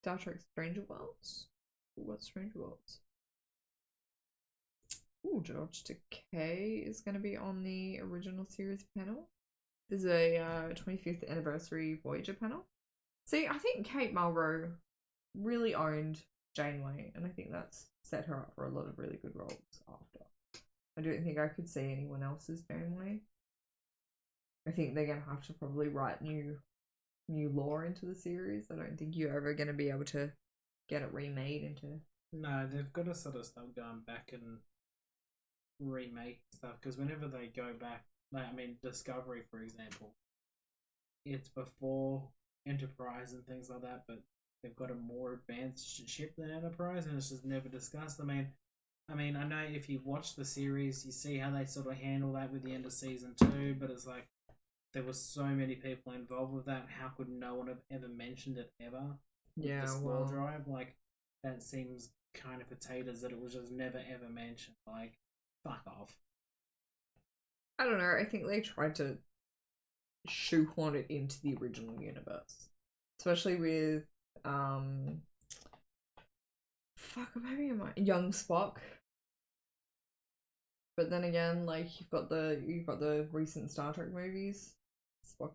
[SPEAKER 1] Star Trek Stranger Worlds. What's Stranger Worlds? Ooh, George Takei is going to be on the original series panel. There's a 25th anniversary Voyager panel. See, I think Kate Mulgrew really owned Janeway, and I think that's set her up for a lot of really good roles after. I don't think I could see anyone else's Janeway. I think they're going to have to probably write new lore into the series. I don't think you're ever going to be able to get it remade into...
[SPEAKER 2] No, they've got to sort of start going back and remake stuff, because whenever they go back, like, I mean, Discovery, for example, it's before Enterprise and things like that, but they've got a more advanced ship than Enterprise, and it's just never discussed. I mean, I know if you watch the series, you see how they sort of handle that with the end of season 2, but it's like, there were so many people involved with that, how could no one have ever mentioned it ever?
[SPEAKER 1] Yeah,
[SPEAKER 2] the
[SPEAKER 1] well...
[SPEAKER 2] Spore Drive, like, that seems kind of potatoes that it was just never ever mentioned. Like, fuck off.
[SPEAKER 1] I don't know, I think they tried to shoehorn it into the original universe. Especially with, fuck, I'm having a mind. Young Spock. But then again, like, you've got the recent Star Trek movies. Spock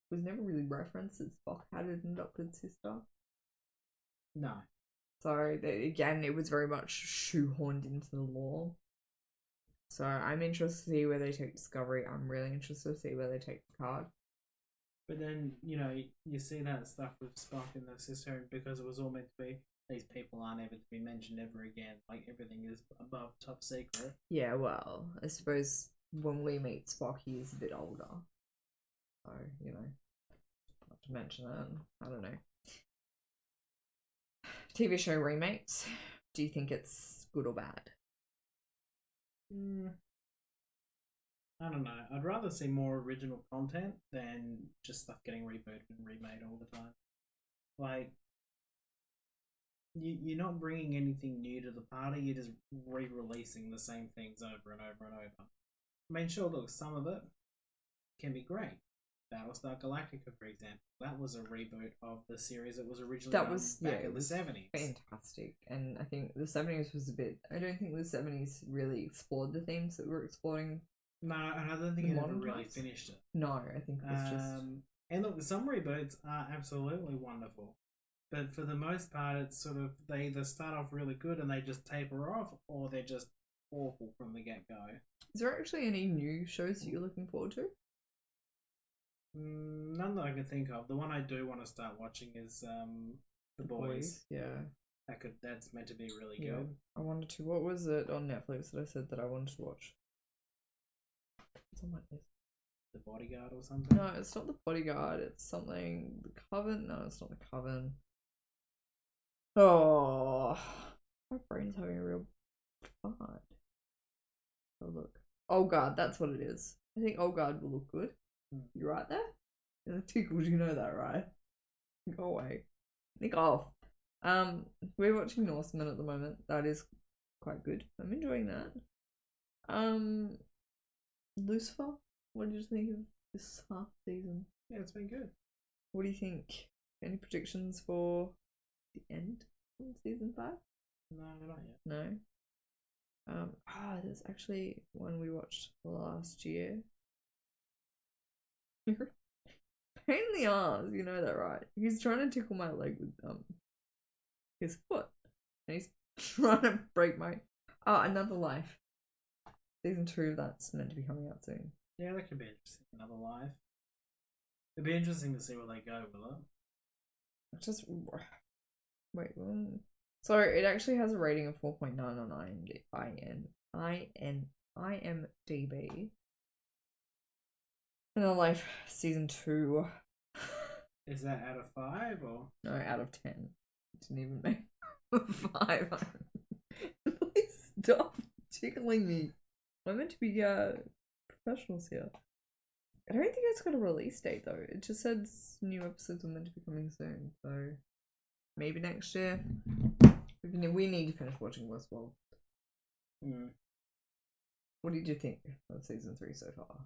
[SPEAKER 1] was never really referenced that Spock had an adopted sister.
[SPEAKER 2] No.
[SPEAKER 1] So, again, it was very much shoehorned into the lore. So, I'm interested to see where they take Discovery. I'm really interested to see where they take Picard.
[SPEAKER 2] But then, you know, you see that stuff with Spock and the sister, because it was all meant to be, these people aren't ever to be mentioned ever again. Like, everything is above top secret.
[SPEAKER 1] Yeah, well, I suppose when we meet Spock, he is a bit older. So, you know, not to mention that. I don't know. TV show remakes. Do you think it's good or bad?
[SPEAKER 2] I don't know. I'd rather see more original content than just stuff getting rebooted and remade all the time. Like, you're not bringing anything new to the party, you're just re-releasing the same things over and over and over. I mean, sure, look, some of it can be great. Battlestar Galactica, for example, that was a reboot of the series that was originally back in the 70s.
[SPEAKER 1] Fantastic. And I think the 70s was a bit... I don't think the 70s really explored the themes that we're exploring.
[SPEAKER 2] No, and I don't think it ever really finished it.
[SPEAKER 1] No, I think it was just...
[SPEAKER 2] And look, some reboots are absolutely wonderful. But for the most part, it's sort of, they either start off really good and they just taper off, or they're just awful from the get-go.
[SPEAKER 1] Is there actually any new shows that you're looking forward to?
[SPEAKER 2] None that I can think of. The one I do want to start watching is The Boys.
[SPEAKER 1] Yeah.
[SPEAKER 2] That's meant to be really good.
[SPEAKER 1] I wanted to. What was it on Netflix that I said that I wanted to watch? It's on my list.
[SPEAKER 2] The Bodyguard or something?
[SPEAKER 1] No, it's not the Bodyguard. It's something. The Coven? No, it's not the Coven. Oh, my brain's having a real fart. Oh, look. Oh God, that's what it is. I think Oh God will look good. You right there? And it tickles, you know that, right? Go away. Nick off. We're watching Norseman at the moment. That is quite good. I'm enjoying that. Lucifer, what did you think of this half season?
[SPEAKER 2] Yeah, it's been good.
[SPEAKER 1] What do you think? Any predictions for the end of season 5?
[SPEAKER 2] No, not yet.
[SPEAKER 1] No. There's actually one we watched last year. Pain in the ass, you know that, right? He's trying to tickle my leg with his foot, and he's trying to break my. Oh, Another Life. Season 2 of that's meant to be coming out soon.
[SPEAKER 2] Yeah, that could be interesting. Another Life. It'd be interesting to see where they go with it.
[SPEAKER 1] Just wait. So it actually has a rating of 4.9 on IMDb. Another Life season 2.
[SPEAKER 2] Is that out of 5 or?
[SPEAKER 1] No, out of 10. Didn't even make 5. Please stop tickling me. I'm meant to be professionals here. I don't think it's got a release date though. It just says new episodes are meant to be coming soon, so maybe next year. We need to finish watching Westworld. What did you think of season 3 so far?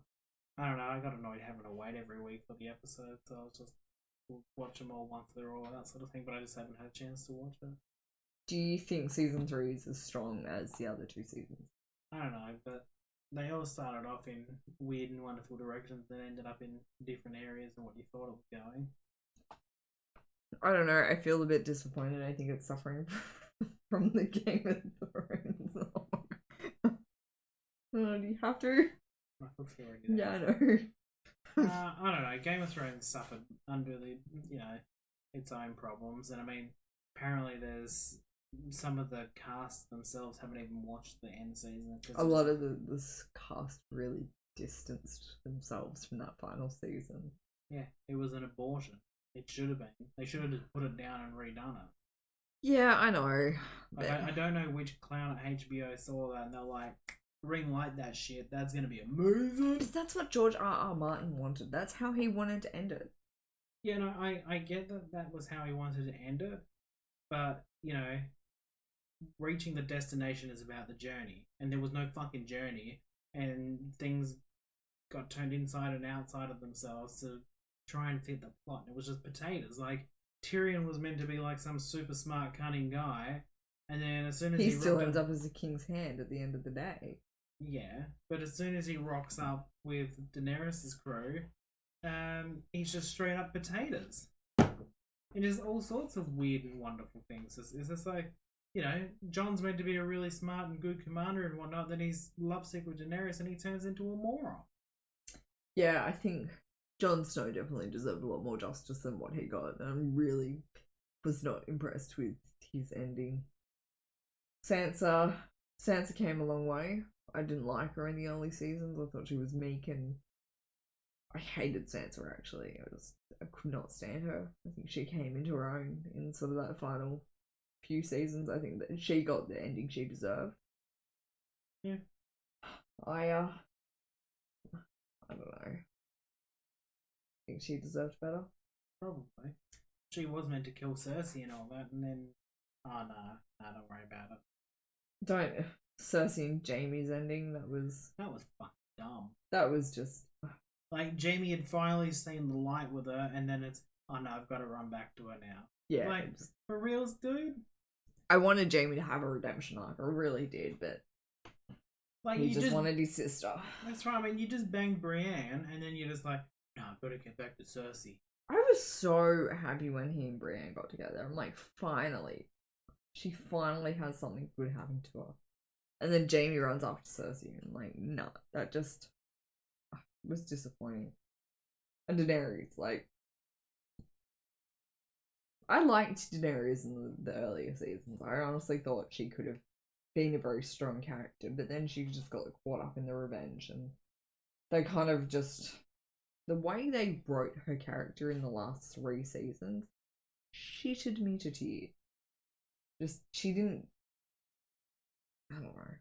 [SPEAKER 2] I don't know. I got annoyed having to wait every week for the episodes, so I'll just watch them all once they're all out, sort of thing. But I just haven't had a chance to watch it.
[SPEAKER 1] Do you think season 3 is as strong as the other 2 seasons?
[SPEAKER 2] I don't know, but they all started off in weird and wonderful directions and ended up in different areas than what you thought it was going.
[SPEAKER 1] I don't know. I feel a bit disappointed. I think it's suffering from the Game of Thrones. Oh, do you have to?
[SPEAKER 2] I feel very good.
[SPEAKER 1] Yeah, I know.
[SPEAKER 2] I don't know. Game of Thrones suffered under the, its own problems, and I mean, apparently there's some of the cast themselves haven't even watched the end season.
[SPEAKER 1] A lot of this cast really distanced themselves from that final season.
[SPEAKER 2] Yeah, it was an abortion. It should have been. They should have just put it down and redone it.
[SPEAKER 1] Yeah, I know.
[SPEAKER 2] Like, I don't know which clown at HBO saw that and they're like, ring light that shit. That's gonna be amazing.
[SPEAKER 1] But that's what George R.R. Martin wanted. That's how he wanted to end it.
[SPEAKER 2] Yeah, no, I get that was how he wanted to end it, but reaching the destination is about the journey, and there was no fucking journey, and things got turned inside and outside of themselves to try and fit the plot. It was just potatoes. Like, Tyrion was meant to be like some super smart, cunning guy, and then as soon as
[SPEAKER 1] he still ends up as a king's hand at the end of the day.
[SPEAKER 2] Yeah, but as soon as he rocks up with Daenerys' crew, he's just straight up potatoes. And there's all sorts of weird and wonderful things. It's just like, Jon's meant to be a really smart and good commander and whatnot, then he's lovesick with Daenerys and he turns into a moron.
[SPEAKER 1] Yeah, I think Jon Snow definitely deserved a lot more justice than what he got. I really was not impressed with his ending. Sansa came a long way. I didn't like her in the early seasons. I thought she was meek, and I hated Sansa actually. I could not stand her. I think she came into her own in sort of that final few seasons. I think that she got the ending she deserved.
[SPEAKER 2] Yeah.
[SPEAKER 1] I don't know. I think she deserved better.
[SPEAKER 2] Probably. She was meant to kill Cersei and all that, and then, oh no, don't worry about it.
[SPEAKER 1] Cersei and Jaime's ending, that was
[SPEAKER 2] fucking dumb.
[SPEAKER 1] That was just...
[SPEAKER 2] Like, Jaime had finally seen the light with her, and then it's, oh no, I've got to run back to her now.
[SPEAKER 1] Yeah.
[SPEAKER 2] Like, for reals, dude?
[SPEAKER 1] I wanted Jaime to have a redemption arc, I really did, but...
[SPEAKER 2] Like,
[SPEAKER 1] he just wanted his sister.
[SPEAKER 2] That's right, I mean, you just banged Brienne, and then you're just like, no, I've got to get back to Cersei.
[SPEAKER 1] I was so happy when he and Brienne got together. I'm like, finally. She finally has something good happen to her. And then Jaime runs after Cersei, and I'm like, no, that just was disappointing. And Daenerys, like, I liked Daenerys in the earlier seasons. I honestly thought she could have been a very strong character, but then she just got caught up in the revenge, and they kind of just The way they wrote her character in the last 3 seasons shitted me to tears. Just, she didn't... I don't know.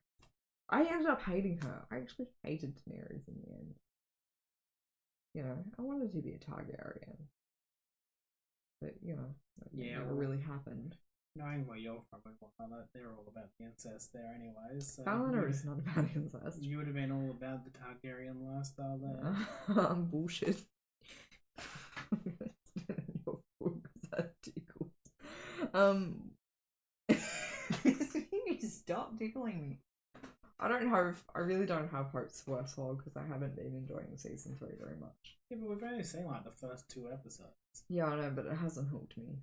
[SPEAKER 1] I ended up hating her. I actually hated Daenerys in the end. You know, I wanted to be a Targaryen. But, you know, it never really happened.
[SPEAKER 2] Knowing where you're from and whatnot, they're all about the incest there anyways. So
[SPEAKER 1] Valor is not about incest.
[SPEAKER 2] You would have been all about the Targaryen lifestyle there.
[SPEAKER 1] Bullshit. Your books are tickles. You need to stop tickling me. I really don't have hopes for Westworld because I haven't been enjoying season 3 very much.
[SPEAKER 2] Yeah, but we've only seen like the first 2 episodes.
[SPEAKER 1] Yeah, I know, but it hasn't hooked me.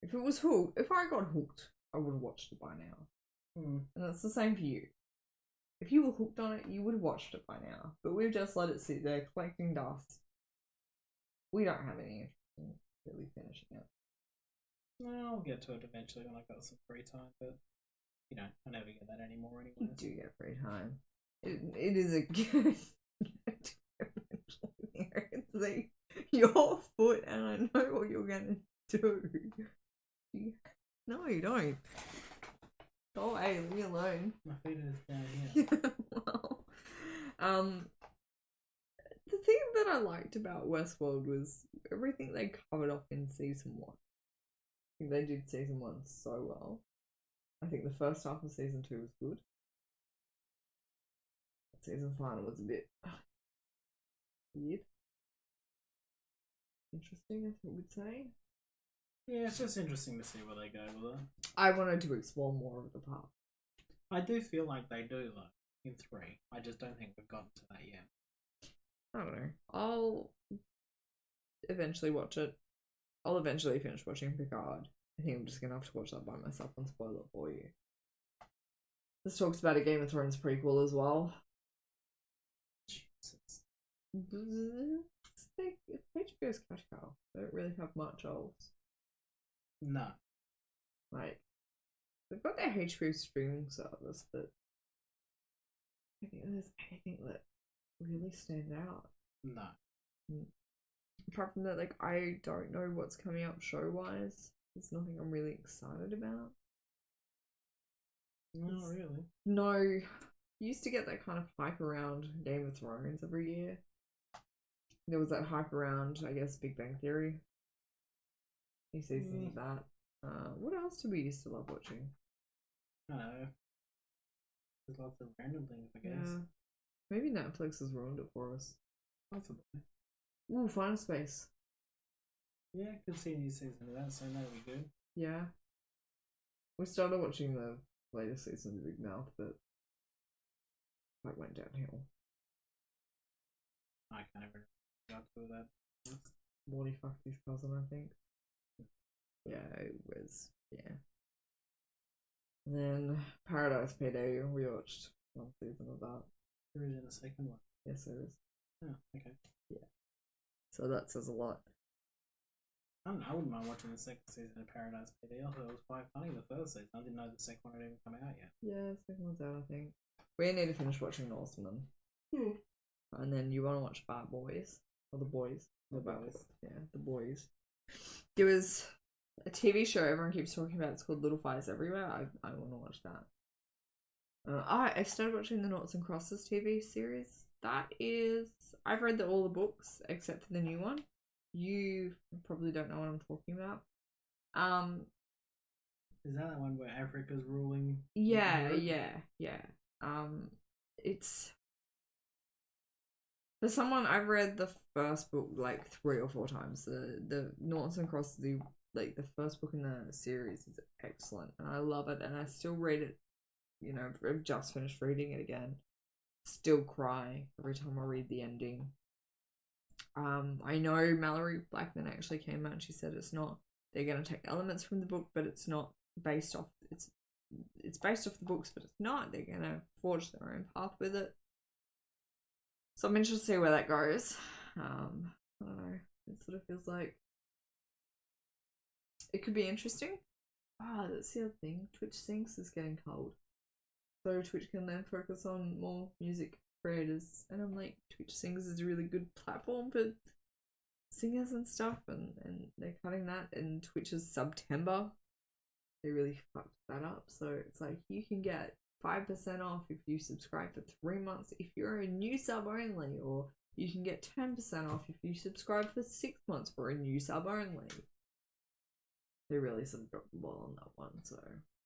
[SPEAKER 1] If I got hooked, I would have watched it by now. And it's the same for you. If you were hooked on it, you would have watched it by now. But we've just let it sit there collecting dust. We don't have any interest in really finishing it.
[SPEAKER 2] No, I'll get to it eventually when I've got some free time, but you know, I never get that anymore anyway.
[SPEAKER 1] You do get free time. It is a good it's like your foot and I know what you're gonna do. No, you don't. Go away, leave me alone.
[SPEAKER 2] My feet is down here.
[SPEAKER 1] Well, the thing that I liked about Westworld was everything they covered off in season 1. I think they did season 1 so well. I think the first half of season 2 was good. Season final was a bit weird. Interesting, I would say.
[SPEAKER 2] Yeah, it's just interesting to see where they go with it.
[SPEAKER 1] I wanted to explore more of the path.
[SPEAKER 2] I do feel like they do, like, in 3. I just don't think we've gotten to that yet.
[SPEAKER 1] I don't know. I'll eventually watch it. I'll eventually finish watching Picard. I think I'm just gonna have to watch that by myself and spoil it for you. This talks about a Game of Thrones prequel as well.
[SPEAKER 2] Jesus.
[SPEAKER 1] It's HBO's cash cow. They don't really have much else.
[SPEAKER 2] No.
[SPEAKER 1] Like, they've got their HBO streaming service, but I think there's anything that really stands out.
[SPEAKER 2] No.
[SPEAKER 1] Apart from that, like, I don't know what's coming up show-wise. There's nothing I'm really excited about.
[SPEAKER 2] Not really.
[SPEAKER 1] No. You used to get that kind of hype around Game of Thrones every year. There was that hype around, I guess, Big Bang Theory. New seasons of that. What else do we used to love watching?
[SPEAKER 2] I don't know. There's lots of random things, I guess.
[SPEAKER 1] Yeah. Maybe Netflix has ruined it for us.
[SPEAKER 2] Possibly.
[SPEAKER 1] Ooh, Final Space.
[SPEAKER 2] Yeah, could see a new season of that, so that'll be good.
[SPEAKER 1] Yeah. We started watching the latest season of Big Mouth, but that went downhill.
[SPEAKER 2] I can't even remember to that.
[SPEAKER 1] Morty fucked his cousin, I think. Yeah, it was, yeah. And then Paradise PD, we watched 1 season of that.
[SPEAKER 2] There isn't a second one.
[SPEAKER 1] Yes, there is.
[SPEAKER 2] Oh, okay.
[SPEAKER 1] Yeah. So that says a lot.
[SPEAKER 2] I don't know, I wouldn't mind watching the second season of Paradise PD. I thought it was quite funny the first season. I didn't know the second one had even come out yet.
[SPEAKER 1] Yeah, second one's out, I think. We need to finish watching Norseman. And then you want to watch Bad Boys. Or The Boys.
[SPEAKER 2] The
[SPEAKER 1] Bad
[SPEAKER 2] Boys.
[SPEAKER 1] Boys. Yeah, The Boys. There was a TV show everyone keeps talking about. It's called Little Fires Everywhere. I want to watch that. I've started watching the Noughts and Crosses TV series. That is... I've read all the books except for the new one. You probably don't know what I'm talking about.
[SPEAKER 2] Is that the one where Africa's ruling?
[SPEAKER 1] Yeah. It's... For someone, I've read the first book like 3 or 4 times. The Noughts and Crosses, the first book in the series is excellent, and I love it, and I still read it. You know, I've just finished reading it again. Still cry every time I read the ending. I know Mallory Blackman actually came out and she said it's not. They're going to take elements from the book, but it's not based off. It's based off the books, but it's not. They're going to forge their own path with it. So I'm interested to see where that goes. I don't know. It sort of feels like it could be interesting. That's the other thing. Twitch Syncs is getting cold. So Twitch can then focus on more music creators, and I'm like, Twitch Singers is a really good platform for singers and stuff, and they're cutting that, and Twitch's September, they really fucked that up. So it's like you can get 5% off if you subscribe for 3 months if you're a new sub only, or you can get 10% off if you subscribe for 6 months for a new sub only. They really sort of dropped the ball on that one, so.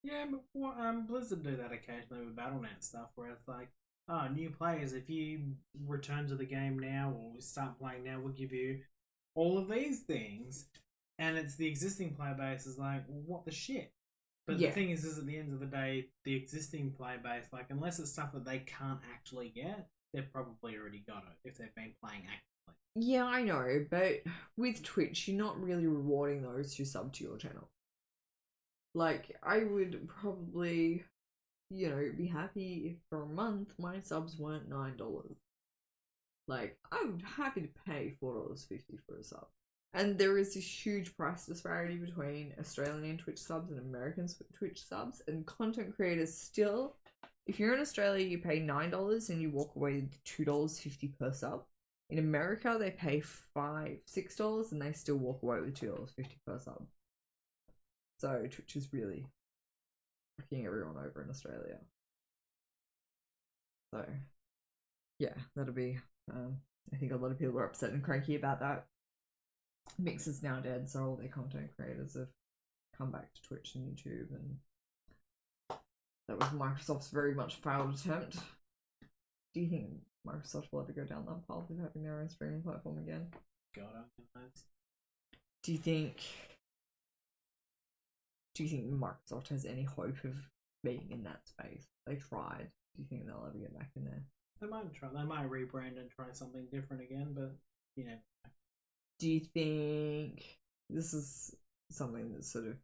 [SPEAKER 2] Yeah, but Blizzard do that occasionally with Battle.net stuff, where it's like, oh, new players, if you return to the game now or start playing now, we'll give you all of these things. And it's the existing player base is like, well, what the shit? But
[SPEAKER 1] Yeah.
[SPEAKER 2] the thing is at the end of the day, the existing player base, like, unless it's stuff that they can't actually get, they've probably already got it if they've been playing actively.
[SPEAKER 1] Yeah, I know, but with Twitch, you're not really rewarding those who sub to your channel. Like, I would probably, you know, be happy if for a month my subs weren't $9. Like, I'm happy to pay $4.50 for a sub. And there is this huge price disparity between Australian Twitch subs and American Twitch subs, and content creators still, if you're in Australia, you pay $9 and you walk away with $2.50 per sub. In America, they pay $6 and they still walk away with $2.50 per sub. So Twitch is really fucking everyone over in Australia. So yeah, that'll be. I think a lot of people are upset and cranky about that. Mix is now dead, so all their content creators have come back to Twitch and YouTube, and that was Microsoft's very much failed attempt. Do you think Microsoft will ever go down that path of having their own streaming platform again?
[SPEAKER 2] God, I think that's...
[SPEAKER 1] Do you think Microsoft has any hope of being in that space? They tried. Do you think they'll ever get back in there?
[SPEAKER 2] They might try. They might rebrand and try something different again, but you know.
[SPEAKER 1] Do you think this is something that sort of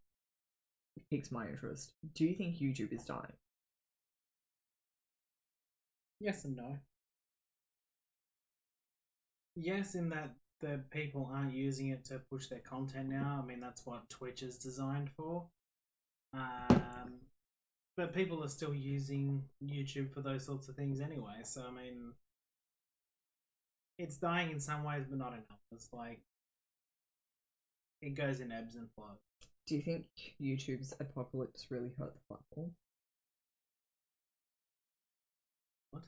[SPEAKER 1] piques my interest? Do you think YouTube is dying?
[SPEAKER 2] Yes and no. Yes, in that the people aren't using it to push their content now. I mean, that's what Twitch is designed for. But people are still using YouTube for those sorts of things anyway. So, I mean, it's dying in some ways, but not in others. Like, it goes in ebbs and flows.
[SPEAKER 1] Do you think YouTube's apocalypse really hurt the platform?
[SPEAKER 2] What?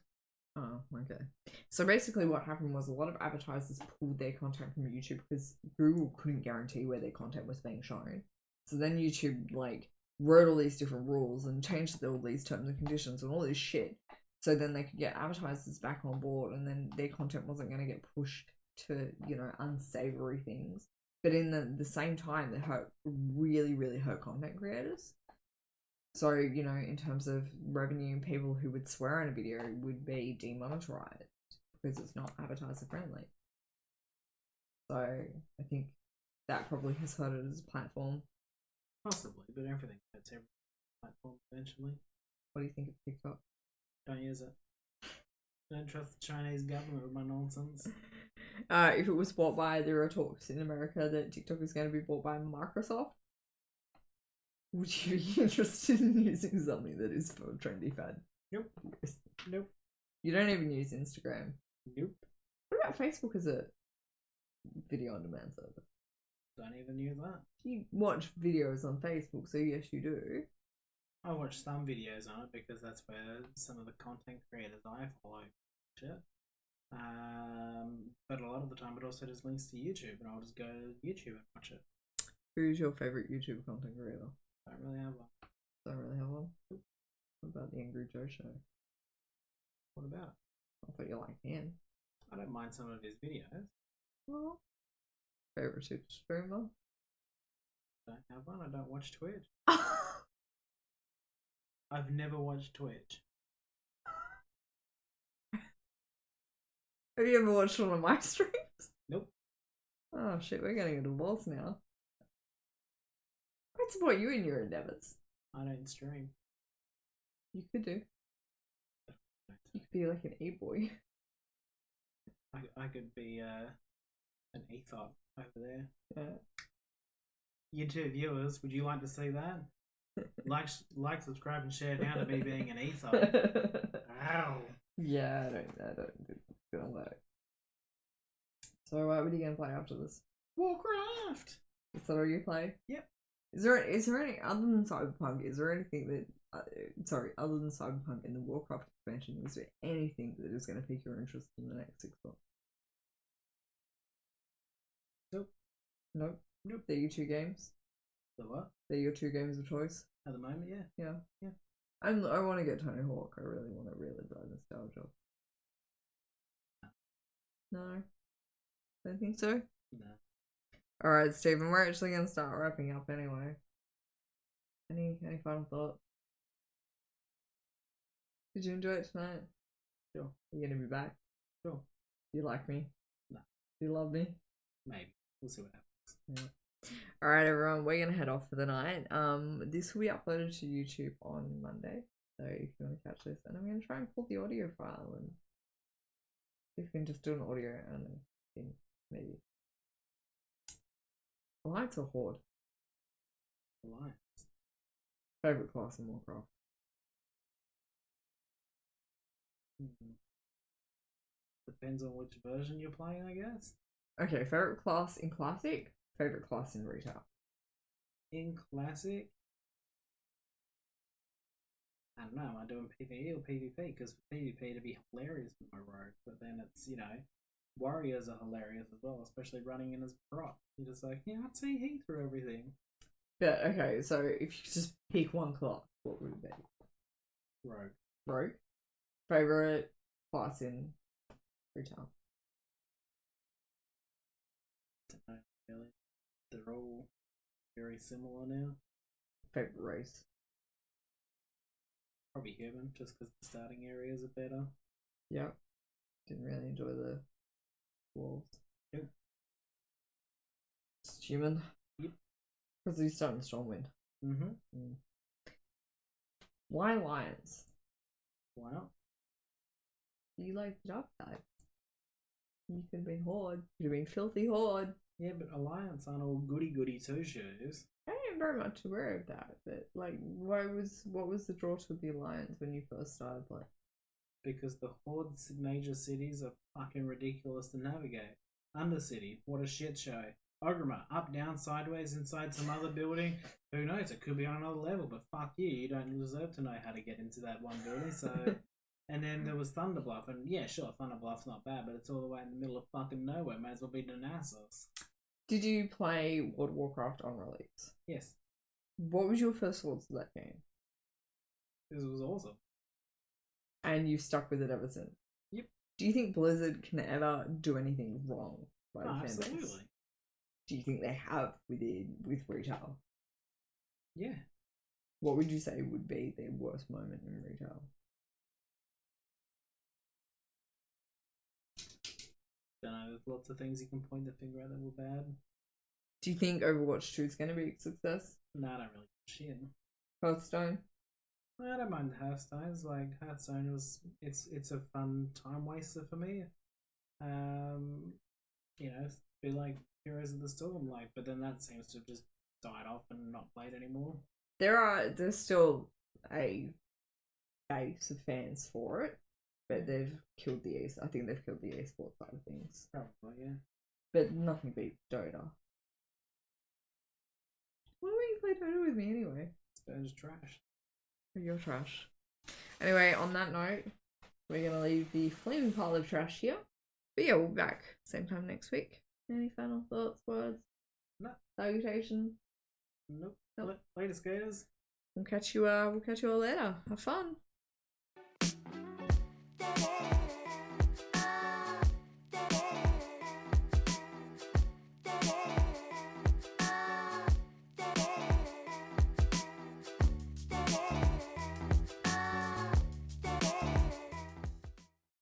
[SPEAKER 1] Oh, okay. So basically what happened was a lot of advertisers pulled their content from YouTube because Google couldn't guarantee where their content was being shown. So then YouTube, like, wrote all these different rules and changed all these terms and conditions and all this shit. So then they could get advertisers back on board, and then their content wasn't going to get pushed to, you know, unsavory things. But in the same time, they really, really hurt content creators. So, you know, in terms of revenue, people who would swear in a video would be demonetized because it's not advertiser friendly. So I think that probably has hurt it as a platform.
[SPEAKER 2] Possibly, but everything hurts every platform eventually.
[SPEAKER 1] What do you think of TikTok?
[SPEAKER 2] Don't use it. Don't trust the Chinese government with my nonsense.
[SPEAKER 1] If it was bought by, there are talks in America that TikTok is going to be bought by Microsoft. Would you be interested in using something that is for trendy fad?
[SPEAKER 2] Nope. Nope.
[SPEAKER 1] You don't even use Instagram.
[SPEAKER 2] Nope.
[SPEAKER 1] What about Facebook as a video on demand service?
[SPEAKER 2] Don't even use that.
[SPEAKER 1] You watch videos on Facebook, so yes, you do.
[SPEAKER 2] I watch some videos on it because that's where some of the content creators I follow shit. But a lot of the time it also just links to YouTube, and I'll just go to YouTube and watch it.
[SPEAKER 1] Who's your favorite YouTube content creator?
[SPEAKER 2] Don't really have one.
[SPEAKER 1] Don't really have one. What about the Angry Joe Show?
[SPEAKER 2] What about it?
[SPEAKER 1] I thought you liked him.
[SPEAKER 2] I don't mind some of his videos.
[SPEAKER 1] Well, favorite Twitch streamer?
[SPEAKER 2] Don't have one. I don't watch Twitch. I've never watched Twitch.
[SPEAKER 1] Have you ever watched one of my streams?
[SPEAKER 2] Nope.
[SPEAKER 1] Oh shit, we're getting a divorce now. I'd support you in your endeavours.
[SPEAKER 2] I don't stream.
[SPEAKER 1] You could do. You could be like an e-boy.
[SPEAKER 2] I could be an ethop over there.
[SPEAKER 1] Yeah.
[SPEAKER 2] You two viewers, would you like to see that? like, subscribe, and share down to me being an ethop. Ow.
[SPEAKER 1] Yeah, I don't think it's gonna work. So what are you gonna play after this?
[SPEAKER 2] Warcraft.
[SPEAKER 1] Is that all you play?
[SPEAKER 2] Yep.
[SPEAKER 1] Is there any other than Cyberpunk? Is there anything that other than Cyberpunk and the Warcraft expansion? Is there anything that is going to pique your interest in the next 6 months?
[SPEAKER 2] Nope.
[SPEAKER 1] Nope.
[SPEAKER 2] Nope.
[SPEAKER 1] They're your 2 games.
[SPEAKER 2] The what?
[SPEAKER 1] They're your 2 games of choice.
[SPEAKER 2] At the moment, yeah.
[SPEAKER 1] Yeah.
[SPEAKER 2] Yeah.
[SPEAKER 1] I want to get Tony Hawk. I really want to relive that nostalgia. No. Don't think so.
[SPEAKER 2] No.
[SPEAKER 1] Alright, Stephen, we're actually going to start wrapping up anyway. Any final thoughts? Did you enjoy it tonight?
[SPEAKER 2] Sure.
[SPEAKER 1] Are you going to be back?
[SPEAKER 2] Sure.
[SPEAKER 1] Do you like me?
[SPEAKER 2] No.
[SPEAKER 1] Do you love me?
[SPEAKER 2] Maybe. We'll see what happens.
[SPEAKER 1] Yeah. Alright, everyone, we're going to head off for the night. This will be uploaded to YouTube on Monday. So if you want to catch this, and I'm going to try and pull the audio file and see if we can just do an audio only thing, maybe. Alliance or Horde?
[SPEAKER 2] Alliance.
[SPEAKER 1] Favorite class in Warcraft?
[SPEAKER 2] Depends on which version you're playing, I guess.
[SPEAKER 1] Okay, favorite class in Classic, favorite class in Retail.
[SPEAKER 2] In Classic, I don't know, am I doing PvE or PvP? Because PvP to be hilarious with my rogue, but then it's, warriors are hilarious as well, especially running in as prop. You're just like, yeah, I'd say he through everything.
[SPEAKER 1] Yeah, okay, so if you could just pick one class, what would it be?
[SPEAKER 2] Rogue.
[SPEAKER 1] Rogue? Favorite class in Retail?
[SPEAKER 2] Don't know, really. They're all very similar now.
[SPEAKER 1] Favorite race?
[SPEAKER 2] Probably human, just because the starting areas are better.
[SPEAKER 1] Yep. Didn't really enjoy the wolves.
[SPEAKER 2] Yep.
[SPEAKER 1] Just human?
[SPEAKER 2] Yep.
[SPEAKER 1] Because he's starting Stormwind.
[SPEAKER 2] Mm-hmm.
[SPEAKER 1] Why Lions?
[SPEAKER 2] Wow.
[SPEAKER 1] You like the dark side. You could have been Horde. You could have been Filthy Horde.
[SPEAKER 2] Yeah, but Alliance aren't all goody-goody two-shoes.
[SPEAKER 1] I am very much aware of that, but like, what was the draw to the Alliance when you first started playing?
[SPEAKER 2] Because the Horde's major cities are fucking ridiculous to navigate. Undercity, what a shit show. Ogrimmar, up, down, sideways, inside some other building. Who knows, it could be on another level, but fuck you, you don't deserve to know how to get into that one building, so... And then there was Thunderbluff, and yeah, sure, Thunderbluff's not bad, but it's all the way in the middle of fucking nowhere, may as well be Danasos.
[SPEAKER 1] Did you play World of Warcraft on release?
[SPEAKER 2] Yes.
[SPEAKER 1] What was your first thoughts of that game?
[SPEAKER 2] This was awesome.
[SPEAKER 1] And you've stuck with it ever since?
[SPEAKER 2] Yep.
[SPEAKER 1] Do you think Blizzard can ever do anything wrong by the fan base?
[SPEAKER 2] Absolutely.
[SPEAKER 1] Do you think they have with Retail?
[SPEAKER 2] Yeah.
[SPEAKER 1] What would you say would be their worst moment in Retail?
[SPEAKER 2] Don't know, there's lots of things you can point the finger at that were bad.
[SPEAKER 1] Do you think Overwatch 2 is going to be a success?
[SPEAKER 2] No, I don't really give a shit.
[SPEAKER 1] Hearthstone?
[SPEAKER 2] I don't mind Hearthstones. Like, Hearthstone it's a fun time waster for me. It's be like Heroes of the Storm, like, but then that seems to have just died off and not played anymore.
[SPEAKER 1] There's still a base of fans for it, but they've killed I think they've killed the esports side of things.
[SPEAKER 2] Probably, yeah.
[SPEAKER 1] But nothing beats Dota. Why don't you play Dota with me anyway?
[SPEAKER 2] Dota's trash.
[SPEAKER 1] You're trash. Anyway, on that note, we're gonna leave the flaming pile of trash here. But yeah, we'll be back same time next week. Any final thoughts, words?
[SPEAKER 2] No.
[SPEAKER 1] Salutation?
[SPEAKER 2] Nope.
[SPEAKER 1] Nope.
[SPEAKER 2] Later, skaters.
[SPEAKER 1] We'll catch you all later. Have fun.